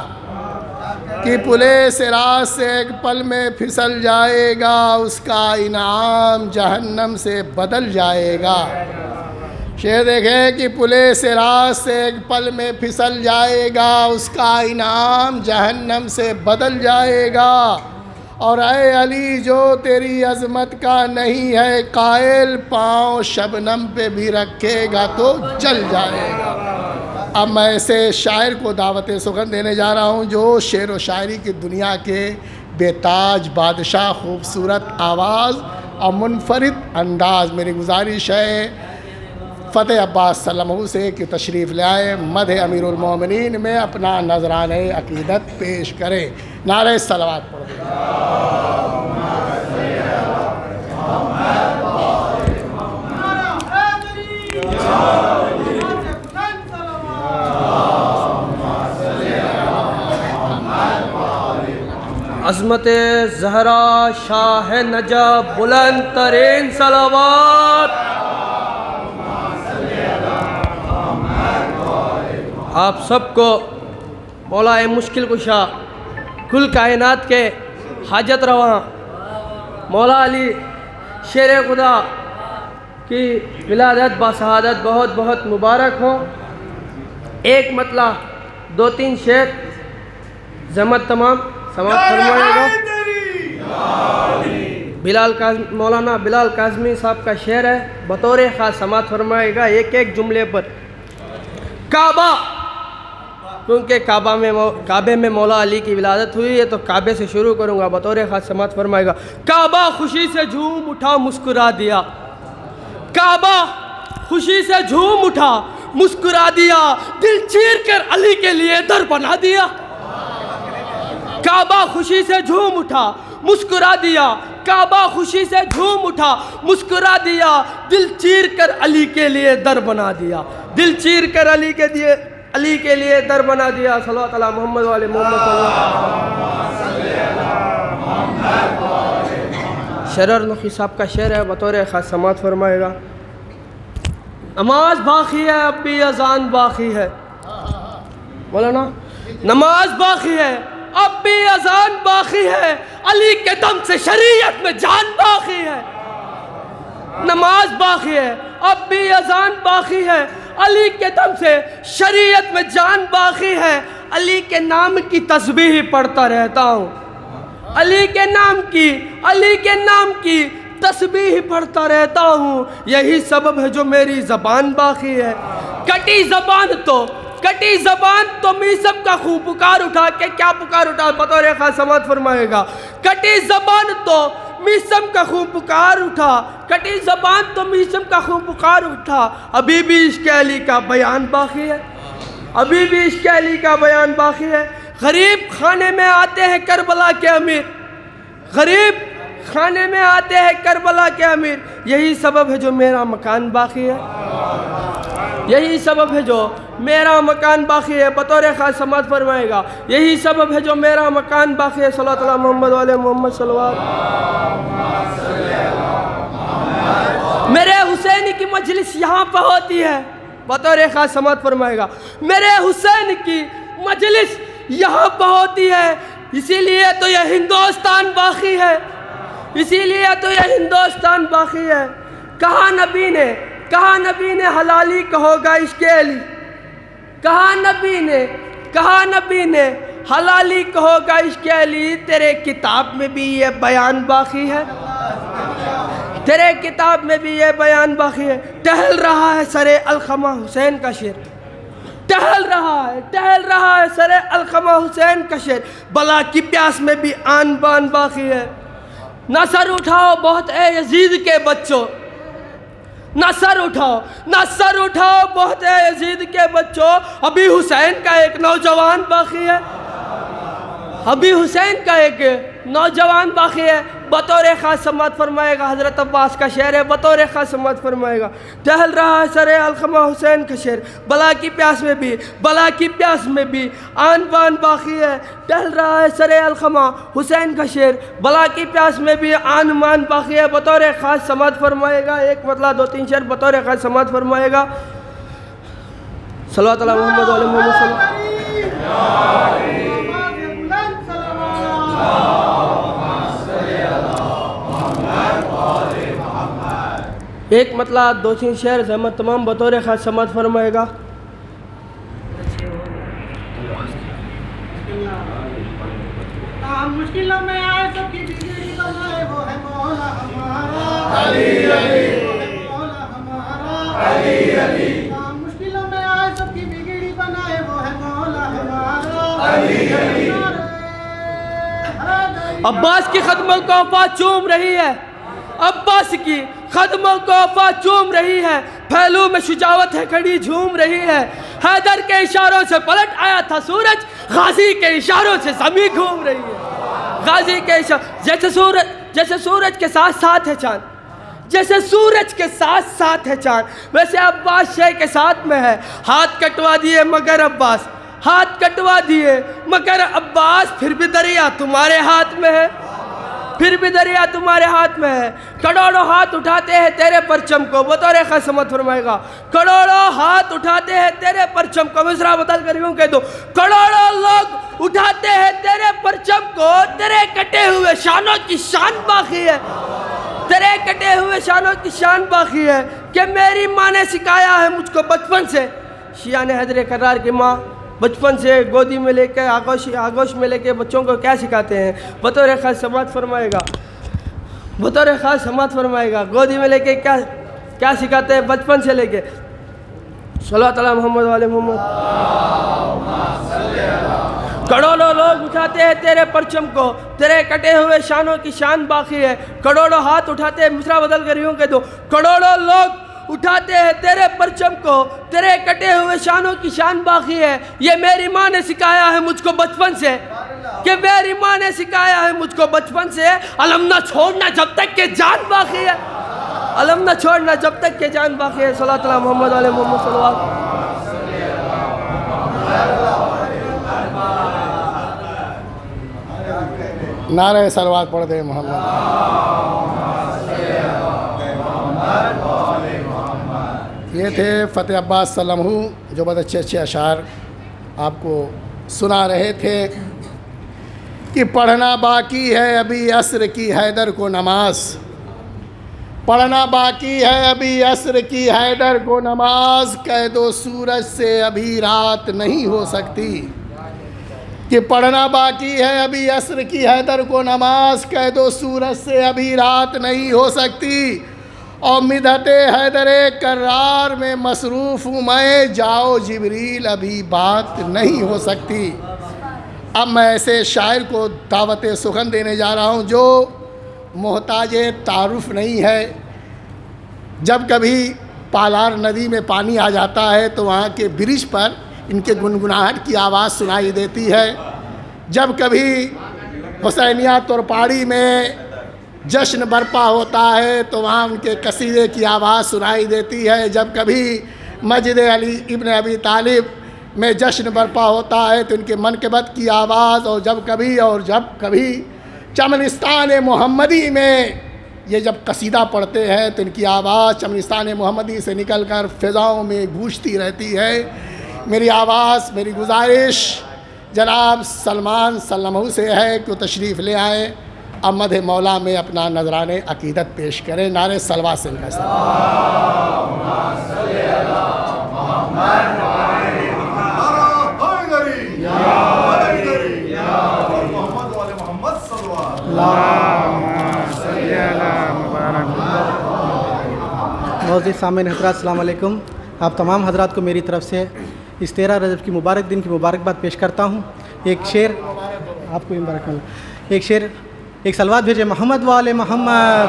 کہ پلے صراط سے ایک پل میں پھسل جائے گا، اس کا انعام جہنم سے بدل جائے گا۔ شعر دیکھیں کہ پلے صراط سے ایک پل میں پھسل جائے گا، اس کا انعام جہنم سے بدل جائے گا، اور اے علی جو تیری عظمت کا نہیں ہے قائل، پاؤں شبنم پہ بھی رکھے گا تو جل جائے گا۔ اب میں ایسے شاعر کو دعوت سخن دینے جا رہا ہوں جو شعر و شاعری کی دنیا کے بے تاج بادشاہ، خوبصورت آواز اور منفرد انداز، میری گزارش ہے فتح عباس سلمہ سے کہ تشریف لے آئے، مدح امیر المومنین میں اپنا نذرانہ عقیدت پیش کرے۔ نعرہ صلوات پڑھ دیں۔ عظمت زہرا شاہ نجف بلند ترین صلوات۔ آپ سب کو مولا مشکل کشا کل کائنات کے حاجت رواں مولا علی شیر خدا کی ولادت باسعادت بہت بہت مبارک ہو۔ ایک مطلع دو تین شعر زحمت تمام سماعت فرمائے گا۔ مولانا بلال کاظمی صاحب کا شعر ہے، بطور خاص سماعت فرمائے گا ایک ایک جملے پر۔ کعبہ، کیونکہ کعبے میں مولا علی کی ولادت ہوئی ہے تو کعبے سے شروع کروں گا، بطور خاص سماعت فرمائے گا۔ کعبہ خوشی سے جھوم اٹھا مسکرا دیا، کعبہ خوشی سے جھوم اٹھا مسکرا دیا، دل چیر کر علی کے لیے در بنا دیا۔ کعبہ خوشی سے جھوم اٹھا مسکرا دیا، کعبہ خوشی سے جھوم اٹھا مسکرا دیا، دل چیر کر علی کے لیے در بنا دیا، دل چیر کر علی کے لیے در بنا دیا۔ صلوات علی محمد والے محمد صلی اللہ علیہ وسلم۔ شرر نقی صاحب کا شعر ہے، بطور خاص سماعت فرمائے گا۔ نماز باقی ہے اب بھی اذان باقی ہے، مولانا نماز باقی ہے اب بھی اذان باقی ہے، علی کے دم سے شریعت میں جان باقی ہے، نماز باقی ہے، اب بھی اذان باقی ہے، علی کے دم سے شریعت میں جان باقی ہے، علی کے نام کی تسبیح پڑھتا رہتا ہوں، علی کے نام کی تسبیح پڑھتا رہتا ہوں، یہی سبب ہے جو میری زبان باقی ہے۔ کٹی زبان تو میسم کا خون پکار اٹھا کے کیا پکار اٹھا بطور خاص سماعت فرمائے گا، کٹی زبان تو میسم کا خون پکار اٹھا، کٹی زبان تو میسم کا خون پکار اٹھا، ابھی بھی عشق علی کا بیان باقی ہے، ابھی بھی عشق علی کا بیان باقی ہے۔ غریب خانے میں آتے ہیں کربلا کے امیر، غریب خانے میں آتے ہیں کربلا کے امیر، یہی سبب ہے جو میرا مکان باقی ہے، یہی سبب ہے جو میرا مکان باقی ہے، بطور خاص سماعت فرمائے گا، یہی سبب ہے جو میرا مکان باقی ہے۔ صلی اللہ محمد علیہ محمد صلی اللہ علیہ وسلم۔ میرے حسین کی مجلس یہاں پہ ہوتی ہے، بطور خاص سماعت فرمائے گا، میرے حسین کی مجلس یہاں پہ ہوتی ہے، اسی لیے تو یہ ہندوستان باقی ہے، اسی لیے تو یہ ہندوستان باقی ہے۔ کہا نبی نے حلالی کہوگا عشق علی، کہا نبی نے حلالی کہوگا عشق علی، تیرے کتاب میں بھی یہ بیان باقی ہے، تیرے کتاب میں بھی یہ بیان باقی ہے۔ ٹہل رہا ہے سر الخمہ حسین کا شیر، ٹہل رہا ہے سر الخمہ حسین کا شیر، بلا کی پیاس میں بھی آن بان باقی ہے۔ نہ سر اٹھاؤ بہت اے یزید کے بچوں، نہ سر اٹھاؤ بہت اے یزید کے بچوں، ابھی حسین کا ایک نوجوان باقی ہے، ابھی حسین کا ایک نوجوان باقی ہے، بطور خاص سماعت فرمائے گا، حضرت عباس کا شعر ہے، بطور خاص سماعت فرمائے گا۔ ٹہل رہا ہے سر الخمہ حسین کا شعر، بلا کی پیاس میں بھی آن بان باقی ہے، ٹہل رہا ہے سر الخمہ حسین کا شعر، بلا کی پیاس میں بھی آن مان باقی ہے، بطور خاص سماعت فرمائے گا۔ ایک مطلع دو تین شعر بطور خاص سماعت فرمائے گا۔ صلوات اللہ محمد علیہ محمد صلی اللہ علیہ وسلم۔ ایک مطلع دو تین شعر زحمت تمام بطور خاص سماعت فرمائے گا۔ مشکلوں میں آئے سب کی بگڑی بنائے وہ ہے مولا ہمارا علی، مولا ہمارا علی، مشکلوں میں آئے سب کی بگڑی بنائے وہ ہے مولا ہمارا علی۔ عباس کی خدموں کو وفات چوم رہی ہے، عباس کی خدموں کو وفات چوم رہی ہے، پھیلو میں شجاعت ہے کھڑی جھوم رہی ہے، حیدر کے اشاروں سے پلٹ آیا تھا سورج، غازی کے اشاروں سے زمین گھوم رہی ہے، غازی کے اشاروں جیسے سورج کے ساتھ ساتھ ہے چاند، جیسے سورج کے ساتھ ساتھ ہے چاند، ویسے عباس شے کے ساتھ میں ہے، ہاتھ کٹوا دیے مگر عباس، ہاتھ کٹوا دیے مگر عباس، پھر بھی دریا تمہارے ہاتھ میں ہے، پھر بھی دریا تمہارے ہاتھ میں ہے، کروڑوں ہاتھ اٹھاتے ہیں تیرے پرچم کو، بطور خاص سماعت فرمائے گا، کروڑوں ہاتھ اٹھاتے ہیں تیرے پرچم کو، مصرع بدل کر یوں کہہ دو، کروڑوں لوگ اٹھاتے ہیں تیرے پرچم کو، تیرے کٹے ہوئے شانوں کی شان باقی ہے، تیرے کٹے ہوئے شانوں کی شان باقی ہے، کہ میری ماں نے سکھایا ہے مجھ کو بچپن سے، شیعہ نے حیدر کرار کی ماں بچپن سے گودی میں لے کے آگوش میں لے کے بچوں کو کیا سکھاتے ہیں، بطور خاص سماعت فرمائے گا، بطور خاص سماعت فرمائے گا، گودی میں لے کے کیا سکھاتے ہیں بچپن سے لے کے۔ صلوات اللہ محمد علیہ محمد۔ کروڑوں لوگ اٹھاتے ہیں تیرے پرچم کو، تیرے کٹے ہوئے شانوں کی شان باقی ہے، کروڑوں ہاتھ اٹھاتے ہیں، مصرع بدل کر یوں کہہ دو، کروڑوں لوگ اٹھاتے ہیں تیرے پرچم کو، تیرے کٹے ہوئے شانوں کی شان باقی ہے، یہ میری ماں نے سکھایا ہے مجھ کو بچپن سے، کہ میری ماں نے سکھایا ہے مجھ کو بچپن سے، علم نہ چھوڑنا جب تک کہ جان باقی ہے، علم نہ چھوڑنا جب تک کہ جان باقی ہے۔ صلی اللہ محمد علیہ محمد صلی اللہ علیہ وسلم۔ نعرہ صلوات پڑھ دے محمد۔ یہ تھے فتح عباس سلمہ جو بہت اچھے اشعار آپ کو سنا رہے تھے۔ کہ پڑھنا باقی ہے ابھی عصر کی حیدر کو نماز، پڑھنا باقی ہے ابھی عصر کی حیدر کو نماز، قید و سورج سے ابھی رات نہیں ہو سکتی، کہ پڑھنا باقی ہے ابھی عصر کی حیدر کو نماز، قید و سورج سے ابھی رات نہیں ہو سکتی، اور مدحت حیدر کرار میں مصروف ہوں میں، جاؤ جبریل ابھی بات نہیں ہو سکتی۔ اب میں ایسے شاعر کو دعوت سخن دینے جا رہا ہوں جو محتاج تعارف نہیں ہے۔ جب کبھی پالار ندی میں پانی آ جاتا ہے تو وہاں کے برج پر ان کے گنگناہٹ کی آواز سنائی دیتی ہے، جب کبھی حسینیہ تورپاڑی میں جشن برپا ہوتا ہے تو وہاں ان کے قصیدے کی آواز سنائی دیتی ہے، جب کبھی مسجد علی ابن ابی طالب میں جشن برپا ہوتا ہے تو ان کے منقبت کی آواز، اور جب کبھی چمنستان محمدی میں یہ جب قصیدہ پڑھتے ہیں تو ان کی آواز چمنستان محمدی سے نکل کر فضاؤں میں گونجتی رہتی ہے۔ میری آواز، میری گزارش جناب سلمان سلمہ سے ہے کہ وہ تشریف لے آئیں، اب مدح مولا میں اپنا نذران عقیدت پیش کریں۔ نعرہ صلوات سے ان کا معزز سامعین حضرات السلام علیکم۔ آپ تمام حضرات کو میری طرف سے اس 13 رجب کی مبارک دن کی مبارکباد پیش کرتا ہوں۔ ایک شعر آپ کو مبارک ہو، ایک شعر، ایک صلوات بھیجے محمد والے محمد۔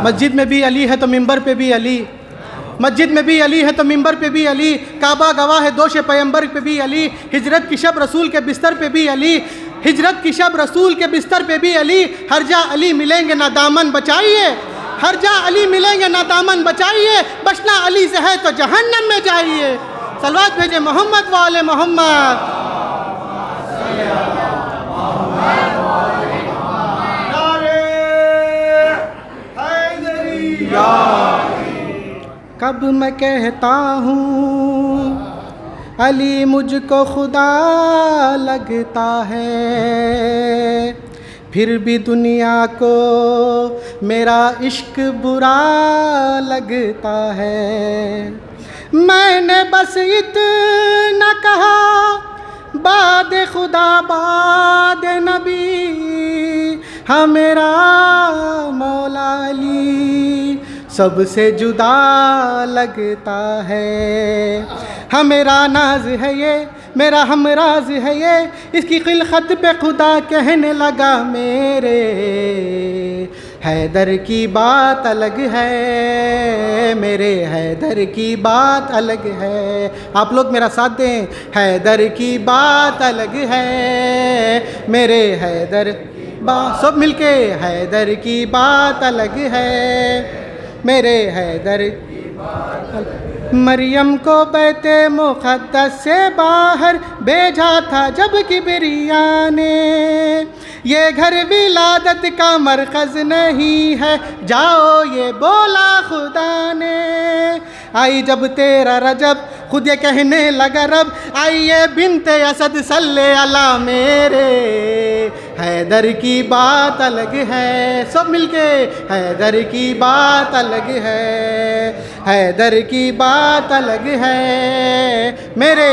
مسجد میں بھی علی ہے تو منبر پہ بھی علی، مسجد میں بھی علی ہے تو منبر پہ بھی علی، کعبہ گواہ ہے دوش پیمبر پہ بھی علی، ہجرت کی شب رسول کے بستر پہ بھی علی، ہجرت کی شب رسول کے بستر پہ بھی علی، ہر جا علی ملیں گے نہ دامن بچائیے، ہر جا علی ملیں گے نہ دامن بچائیے، بچنا علی سے ہے تو جہنم میں جائیے۔ صلوات بھیجے محمد والے محمد۔ کب میں کہتا ہوں علی مجھ کو خدا لگتا ہے، پھر بھی دنیا کو میرا عشق برا لگتا ہے، میں نے بس اتنا کہا باد خدا باد نبی، ہاں میرا مولا علی سب سے جدا لگتا ہے، ہاں میرا ناز ہے یہ، میرا ہمراز ہے یہ، اس کی خلقت پہ خدا کہنے لگا میرے، حیدر کی بات الگ ہے، میرے حیدر کی بات الگ ہے۔ آپ لوگ میرا ساتھ دیں، حیدر کی بات الگ ہے، میرے حیدر سب مل کے، حیدر کی بات الگ ہے، میرے حیدر۔ مریم کو بیت مقدس سے باہر بھیجا تھا جب کبریا نے، یہ گھر ولادت کا مرکز نہیں ہے، جاؤ یہ بولا خدا نے، آئی جب 13 رجب خود یہ کہنے لگا رب، آئیے بنت اسد صلی علی میرے، حیدر کی بات الگ ہے، سب مل کے، حیدر کی بات الگ ہے، حیدر کی بات الگ ہے، میرے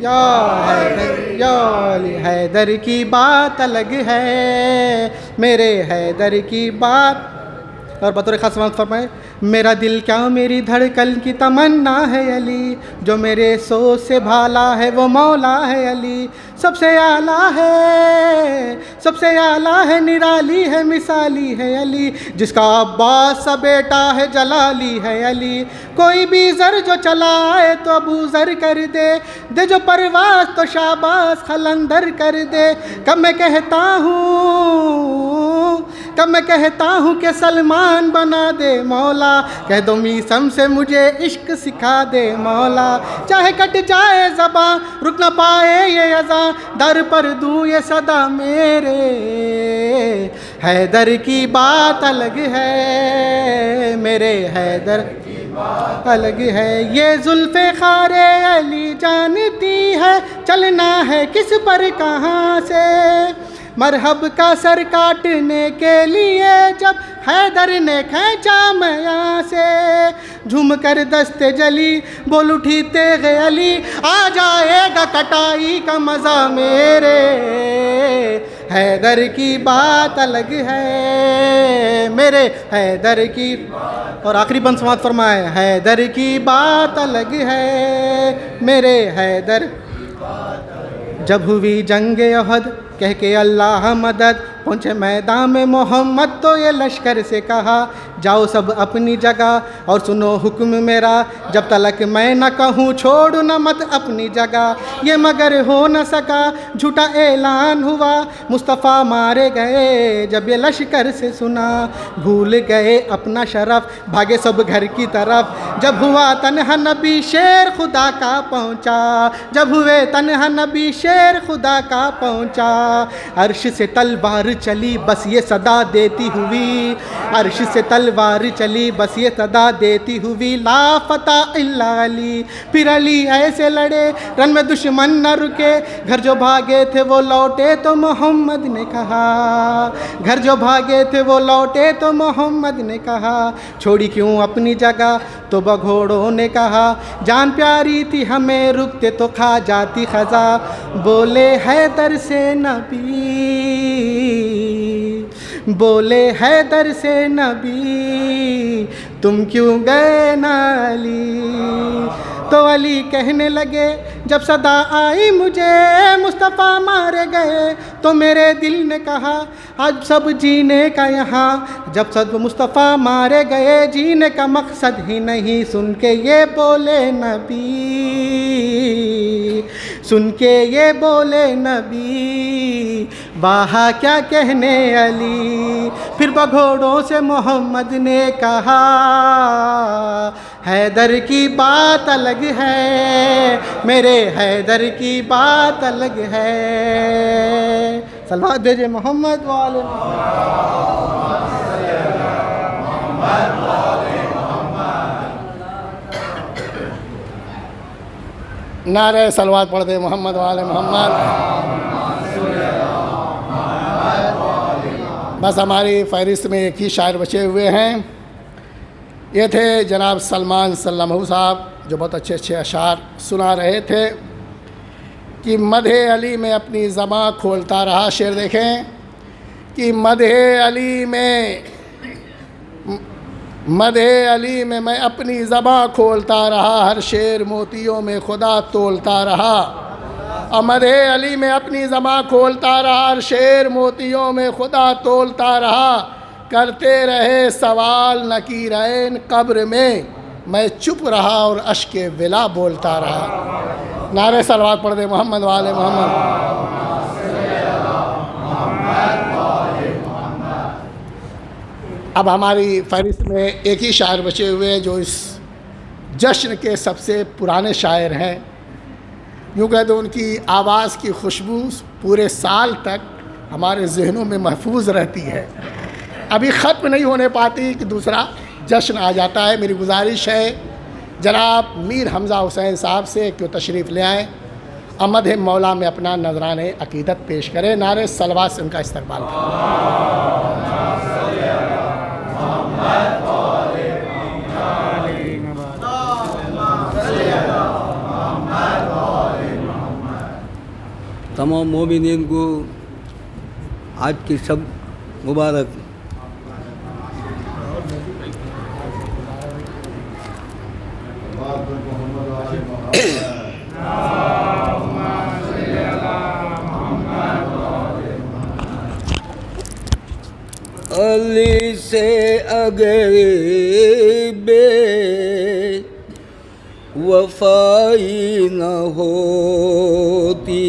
یا حیدر یا علی، حیدر کی بات الگ ہے، میرے حیدر کی بات۔ اور بطور خاص سماعت فرمائے، میرا دل کیا میری دھڑکن کی تمنا ہے علی، جو میرے سوچ سے بھالا ہے وہ مولا ہے علی، سب سے اعلیٰ ہے، سب سے اعلیٰ ہے، نرالی ہے، مثالی ہے علی، جس کا عباس سا بیٹا ہے جلالی ہے علی، کوئی بھی زر جو چلائے تو ابو ذر کر دے، دے جو پرواز تو شاباز خلندر کر دے، کب میں کہتا ہوں کہ سلمان بنا دے مولا، کہہ دو میسم سے مجھے عشق سکھا دے مولا، چاہے کٹ جائے زباں رک نہ پائے یہ اذاں، در پر دوں یہ صدا میرے، حیدر کی بات الگ ہے، میرے حیدر الگ ہے یہ زلف خار علی جانتی ہے چلنا ہے کس پر کہاں سے، مرحب کا سر کاٹنے کے لیے جب حیدر نے کھینچا میاں سے، جھوم کر دست جلی بول اٹھی تیغ علی آ جائے گا کٹائی کا مزہ میرے، حیدر کی بات الگ ہے میرے حیدر کی، اور آخری بند سماعت فرمائے، حیدر کی بات الگ ہے میرے حیدر، جب ہوئی جنگ احد کہہ کے اللہ مدد پہنچے میدان میں محمد تو یہ لشکر سے کہا جاؤ سب اپنی جگہ اور سنو حکم میرا، جب تلک میں نہ کہوں چھوڑو نہ مت اپنی جگہ، یہ مگر ہو نہ سکا جھوٹا اعلان ہوا، مصطفیٰ مارے گئے جب یہ لشکر سے سنا، بھول گئے اپنا شرف بھاگے سب گھر کی طرف، جب ہوا تنہا نبی شیر خدا کا پہنچا، جب ہوئے تنہا نبی شیر خدا کا پہنچا، عرش سے تلوار چلی بس یہ صدا دیتی ہوئی، عرش سے تلوار چلی بس یہ صدا دیتی ہوئی، لا فتح الا علی، پھر علی ایسے لڑے رن میں دشمن نہ رکے، گھر جو بھاگے تھے وہ لوٹے تو محمد نے کہا، گھر جو بھاگے تھے وہ لوٹے تو محمد نے کہا، چھوڑی کیوں اپنی جگہ تو بگھوڑوں نے کہا، جان پیاری تھی ہمیں رکتے تو کھا جاتی خزاں، بولے حیدر سے نبی، بولے حیدر سے نبی تم کیوں گئے نہ علی، تو علی کہنے لگے جب صدا آئی مجھے مصطفیٰ مارے گئے تو میرے دل نے کہا اب سب جینے کا یہاں، جب سب مصطفیٰ مارے گئے جینے کا مقصد ہی نہیں، سن کے یہ بولے نبی، سن کے یہ بولے نبی واہ کیا کہنے علی، پھر بگھوڑوں سے محمد نے کہا حیدر کی بات الگ ہے میرے حیدر کی بات الگ ہے، صلوات بھیجے محمد والے نعرہ صلوات پڑھ دے محمد والے محمد۔ بس ہماری فہرست میں ایک ہی شاعر بچے ہوئے ہیں، یہ تھے جناب سلمان سلمہ صاحب جو بہت اچھے اچھے اشعار سنا رہے تھے کہ مدح علی میں اپنی زباں کھولتا رہا، شعر دیکھیں کہ مدح علی میں میں اپنی زباں کھولتا رہا، ہر شعر موتیوں میں خدا تولتا رہا، اور مدح علی میں اپنی زباں کھولتا رہا، ہر شعر موتیوں میں خدا تولتا رہا، کرتے رہے سوال نکیرین قبر میں چپ رہا اور اشک ولا بولتا رہا۔ نعرہ صلوات پڑھ دے محمد والے محمد۔ اب ہماری فہرست میں ایک ہی شاعر بچے ہوئے ہیں جو اس جشن کے سب سے پرانے شاعر ہیں، یوں کہتے ان کی آواز کی خوشبو پورے سال تک ہمارے ذہنوں میں محفوظ رہتی ہے، ابھی ختم نہیں ہونے پاتی کہ دوسرا جشن آ جاتا ہے۔ میری گزارش ہے جناب میر حمزہ حسین صاحب سے کہ وہ تشریف لے آئیں، مدح مولا میں اپنا نذرانِ عقیدت پیش کریں، نعرہ صلوات سے ان کا استقبال کریں۔ تمام مومنین کو آج کی شب مبارک۔ علی سے اگر بے وفائی نہ ہوتی،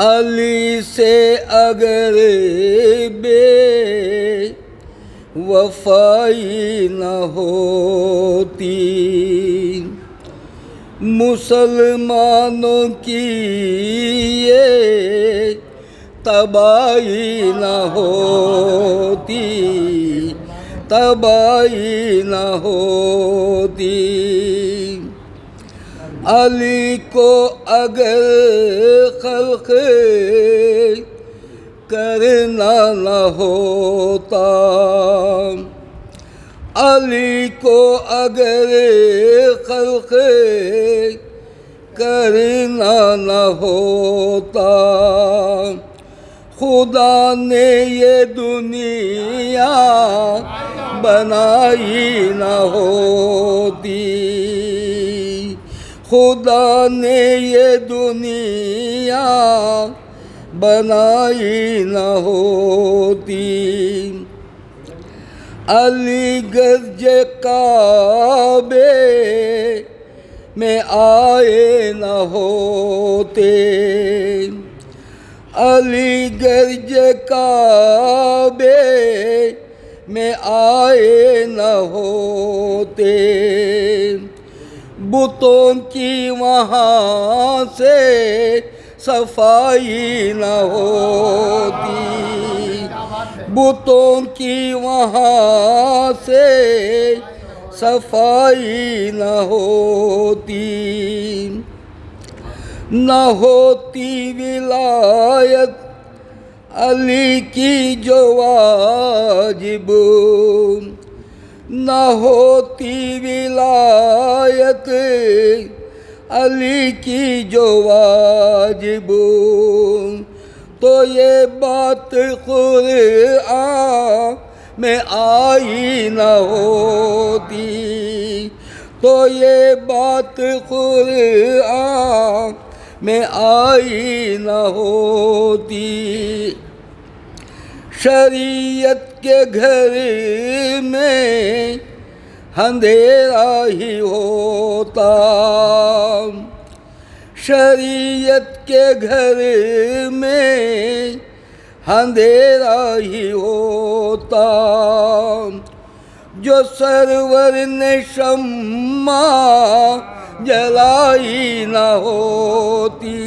علی سے اگر بے وفائی نہ ہوتی، مسلمانوں کی یہ تباہی نہ ہوتی، تباہی نہ ہوتی، علی کو اگر خلق کرنا نہ ہوتا، علی کو اگر خلق کرنا نہ ہوتا، خدا نے یہ دنیا بنائی نہ ہوتی، خدا نے یہ دنیا بنائی نہ ہوتی، علی گرج کعبے میں آئے نہ ہوتے، علی گرج کعبے میں آئے نہ ہوتے، بتوں کی وہاں سے صفائی نہ ہوتی، بتوں کی وہاں سے صفائی نہ ہوتی، نہ ہوتی ولایت علی کی جو واجب، نہ ہوتی ولایت علی کی جو واجب، تو یہ بات قرآن میں آئی نہ ہوتی، تو یہ بات قرآن میں آئی نہ ہوتی، شریعت کے گھر میں اندھیرا ہی ہوتا، شریعت کے گھر میں اندھیرا ہی ہوتا، جو سرور نے شمع جلائی نہ ہوتی،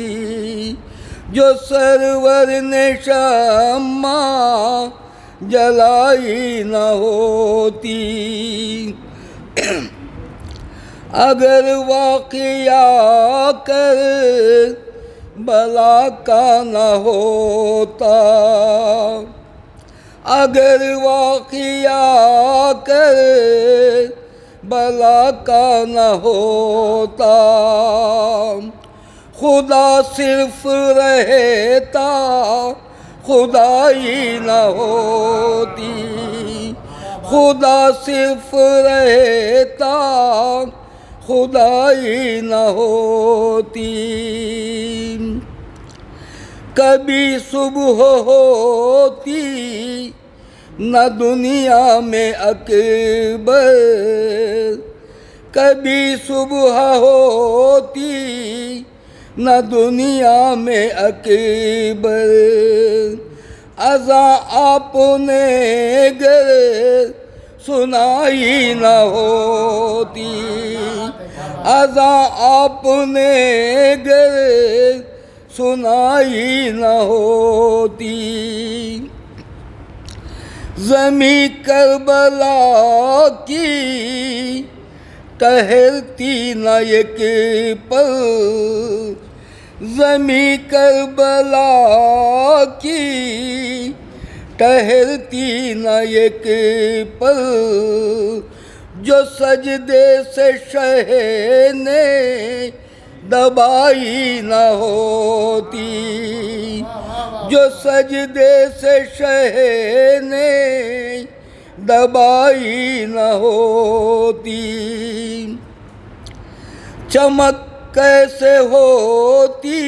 جو سرور نے شمع جلائی نہ ہوتی، اگر واقعہ کر بلا کا نہ ہوتا، اگر واقعہ کر بلا کا نہ ہوتا، خدا صرف رہتا خدائی نہ ہوتی، خدا صرف رہتا خدائی نہ ہوتی، کبھی صبح ہوتی نہ دنیا میں اکبر، کبھی صبح ہوتی نہ دنیا میں اکبر، اذان آپ نے گر سنائی نہ ہوتی، اذان آپ نے گر سنائی نہ ہوتی، زمین کربلا کی ٹہرتی نہ ایک پل، زمین کربلا کی ٹہرتی نہ ایک پل، جو سجدے سے شہ نے دبائی نہ ہوتی، جو سجدے سے شہ نے دبائی نہ ہوتی، چمک کیسے ہوتی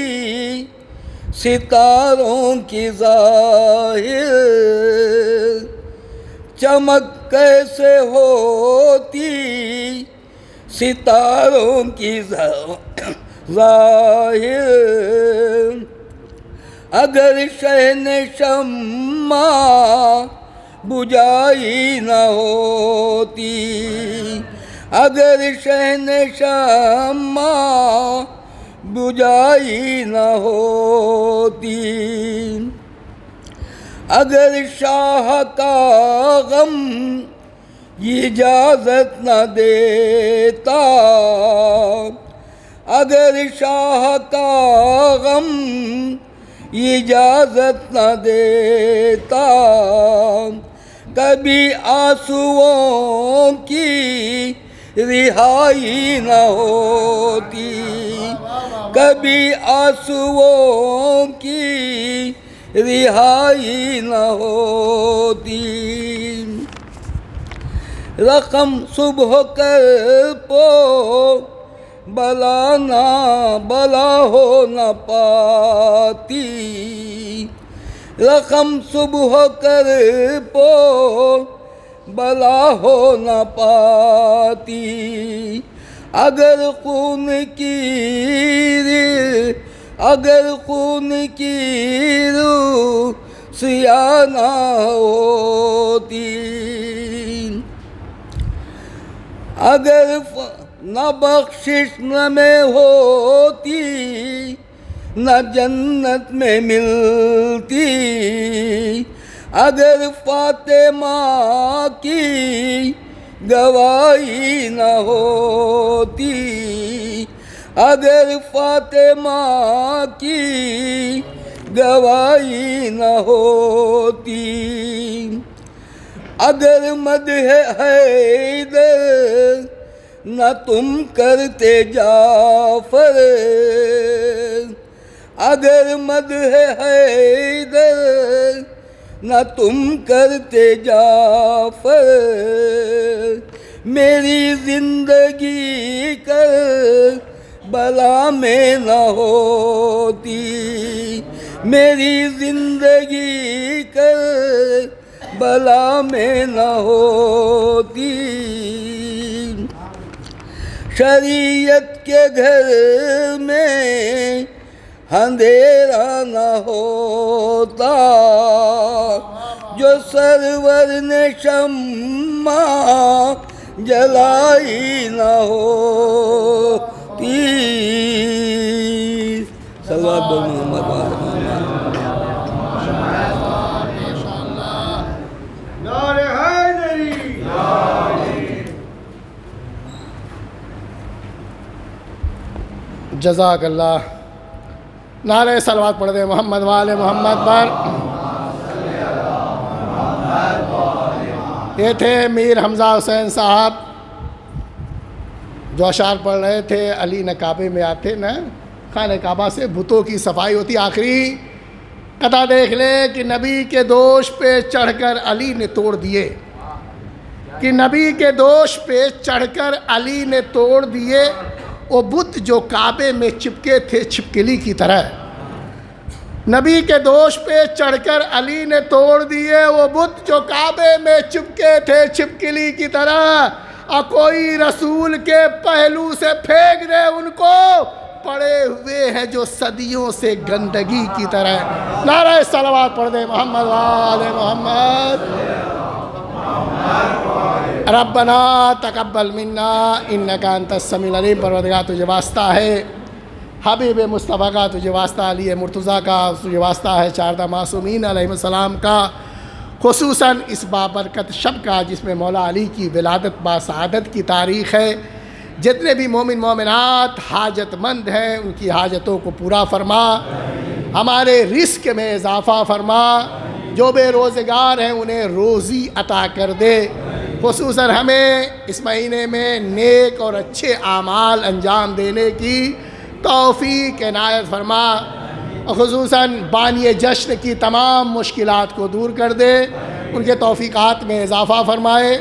ستاروں کی ظاہر، چمک کیسے ہوتی ستاروں کی ظاہر، اگر شہن شمع بجھائی نہ ہوتی، اگر شہن شمع بجھائی نہ ہوتی، اگر شاہ کا غم اجازت نہ دیتا، اگر شاہ کا غم اجازت نہ دیتا، کبھی آنسوؤں کی رہائی نہ ہوتی، کبھی آنسوؤں کی رہائی نہ ہوتی۔ رقم صبح کر پو بلا نہ بلا ہو نہ پاتی، رقم صبح کر پو بلا ہو نہ پاتی، اگر خون کی روح سیاہ نہ ہوتی، اگر نہ بخشش نہ میں ہوتی، نہ جنت میں ملتی، اگر فاطمہ کی گواہی نہ ہوتی، اگر فاطمہ کی گواہی نہ ہوتی، اگر مدح حیدر نہ تم کرتے جعفر، اگر مدح حیدر نہ تم کرتے جعفر، میری زندگی کربلا میں نہ ہوتی، میری زندگی کربلا میں نہ ہوتی، شریعت کے گھر میں اندھیرا نہ ہوتا، جو سرور نے شمع جلائی نہ ہوتی۔ صلوات محمد نعرہ حیدری، جزاک اللہ۔ نعرہ صلوات پڑھ دیں محمد وآل محمد پر۔ یہ تھے میر حمزہ حسین صاحب جو اشعار پڑھ رہے تھے۔ علی نہ کعبے میں آتے نہ خانہ کعبہ سے بتوں کی صفائی ہوتی۔ آخری قطعہ دیکھ لیں کہ نبی کے دوش پہ چڑھ کر علی نے توڑ دیے، کہ نبی کے دوش پہ چڑھ کر علی نے توڑ دیے وہ بت جو کعبے میں چپکے تھے چھپکلی کی طرح۔ نبی کے دوش پہ چڑھ کر علی نے توڑ دیے وہ بت جو کعبے میں چپکے تھے چھپکلی کی طرح، اور کوئی رسول کے پہلو سے پھینک دے ان کو، پڑے ہوئے ہیں جو صدیوں سے گندگی کی طرح۔ نعرہ صلوات پڑھ دیں محمد وآل محمد۔ ربنا تقبل منا انک انت السمیع العلیم۔ پروردگار تجھے واسطہ ہے حبیب مصطفیٰ کا، تجھے واسطہ علی مرتضیٰ کا، تجھے واسطہ ہے چاردہ معصومین علیہ السلام کا، خصوصاً اس بابرکت شب کا جس میں مولا علی کی ولادت باسعادت کی تاریخ ہے۔ جتنے بھی مومن مومنات حاجت مند ہیں ان کی حاجتوں کو پورا فرما، ہمارے رزق میں اضافہ فرما، جو بے روزگار ہیں انہیں روزی عطا کر دے، خصوصاً ہمیں اس مہینے میں نیک اور اچھے اعمال انجام دینے کی توفیق عنایت فرما، اور خصوصاً بانی جشن کی تمام مشکلات کو دور کر دے، ان کے توفیقات میں اضافہ فرمائے،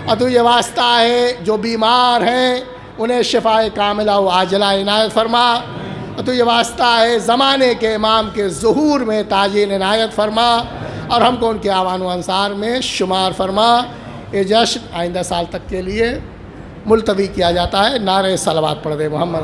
اور تجھے واسطہ ہے جو بیمار ہیں انہیں شفاء کاملہ و عاجلہ عنایت فرما، اور تجھے واسطہ ہے زمانے کے امام کے ظہور میں تاجیل عنایت فرما، اور ہم کو ان کے اعوان و انصار میں شمار فرما۔ یہ جشن آئندہ سال تک کے لیے ملتوی کیا جاتا ہے۔ نعرہ صلوات پڑھ دے محمد۔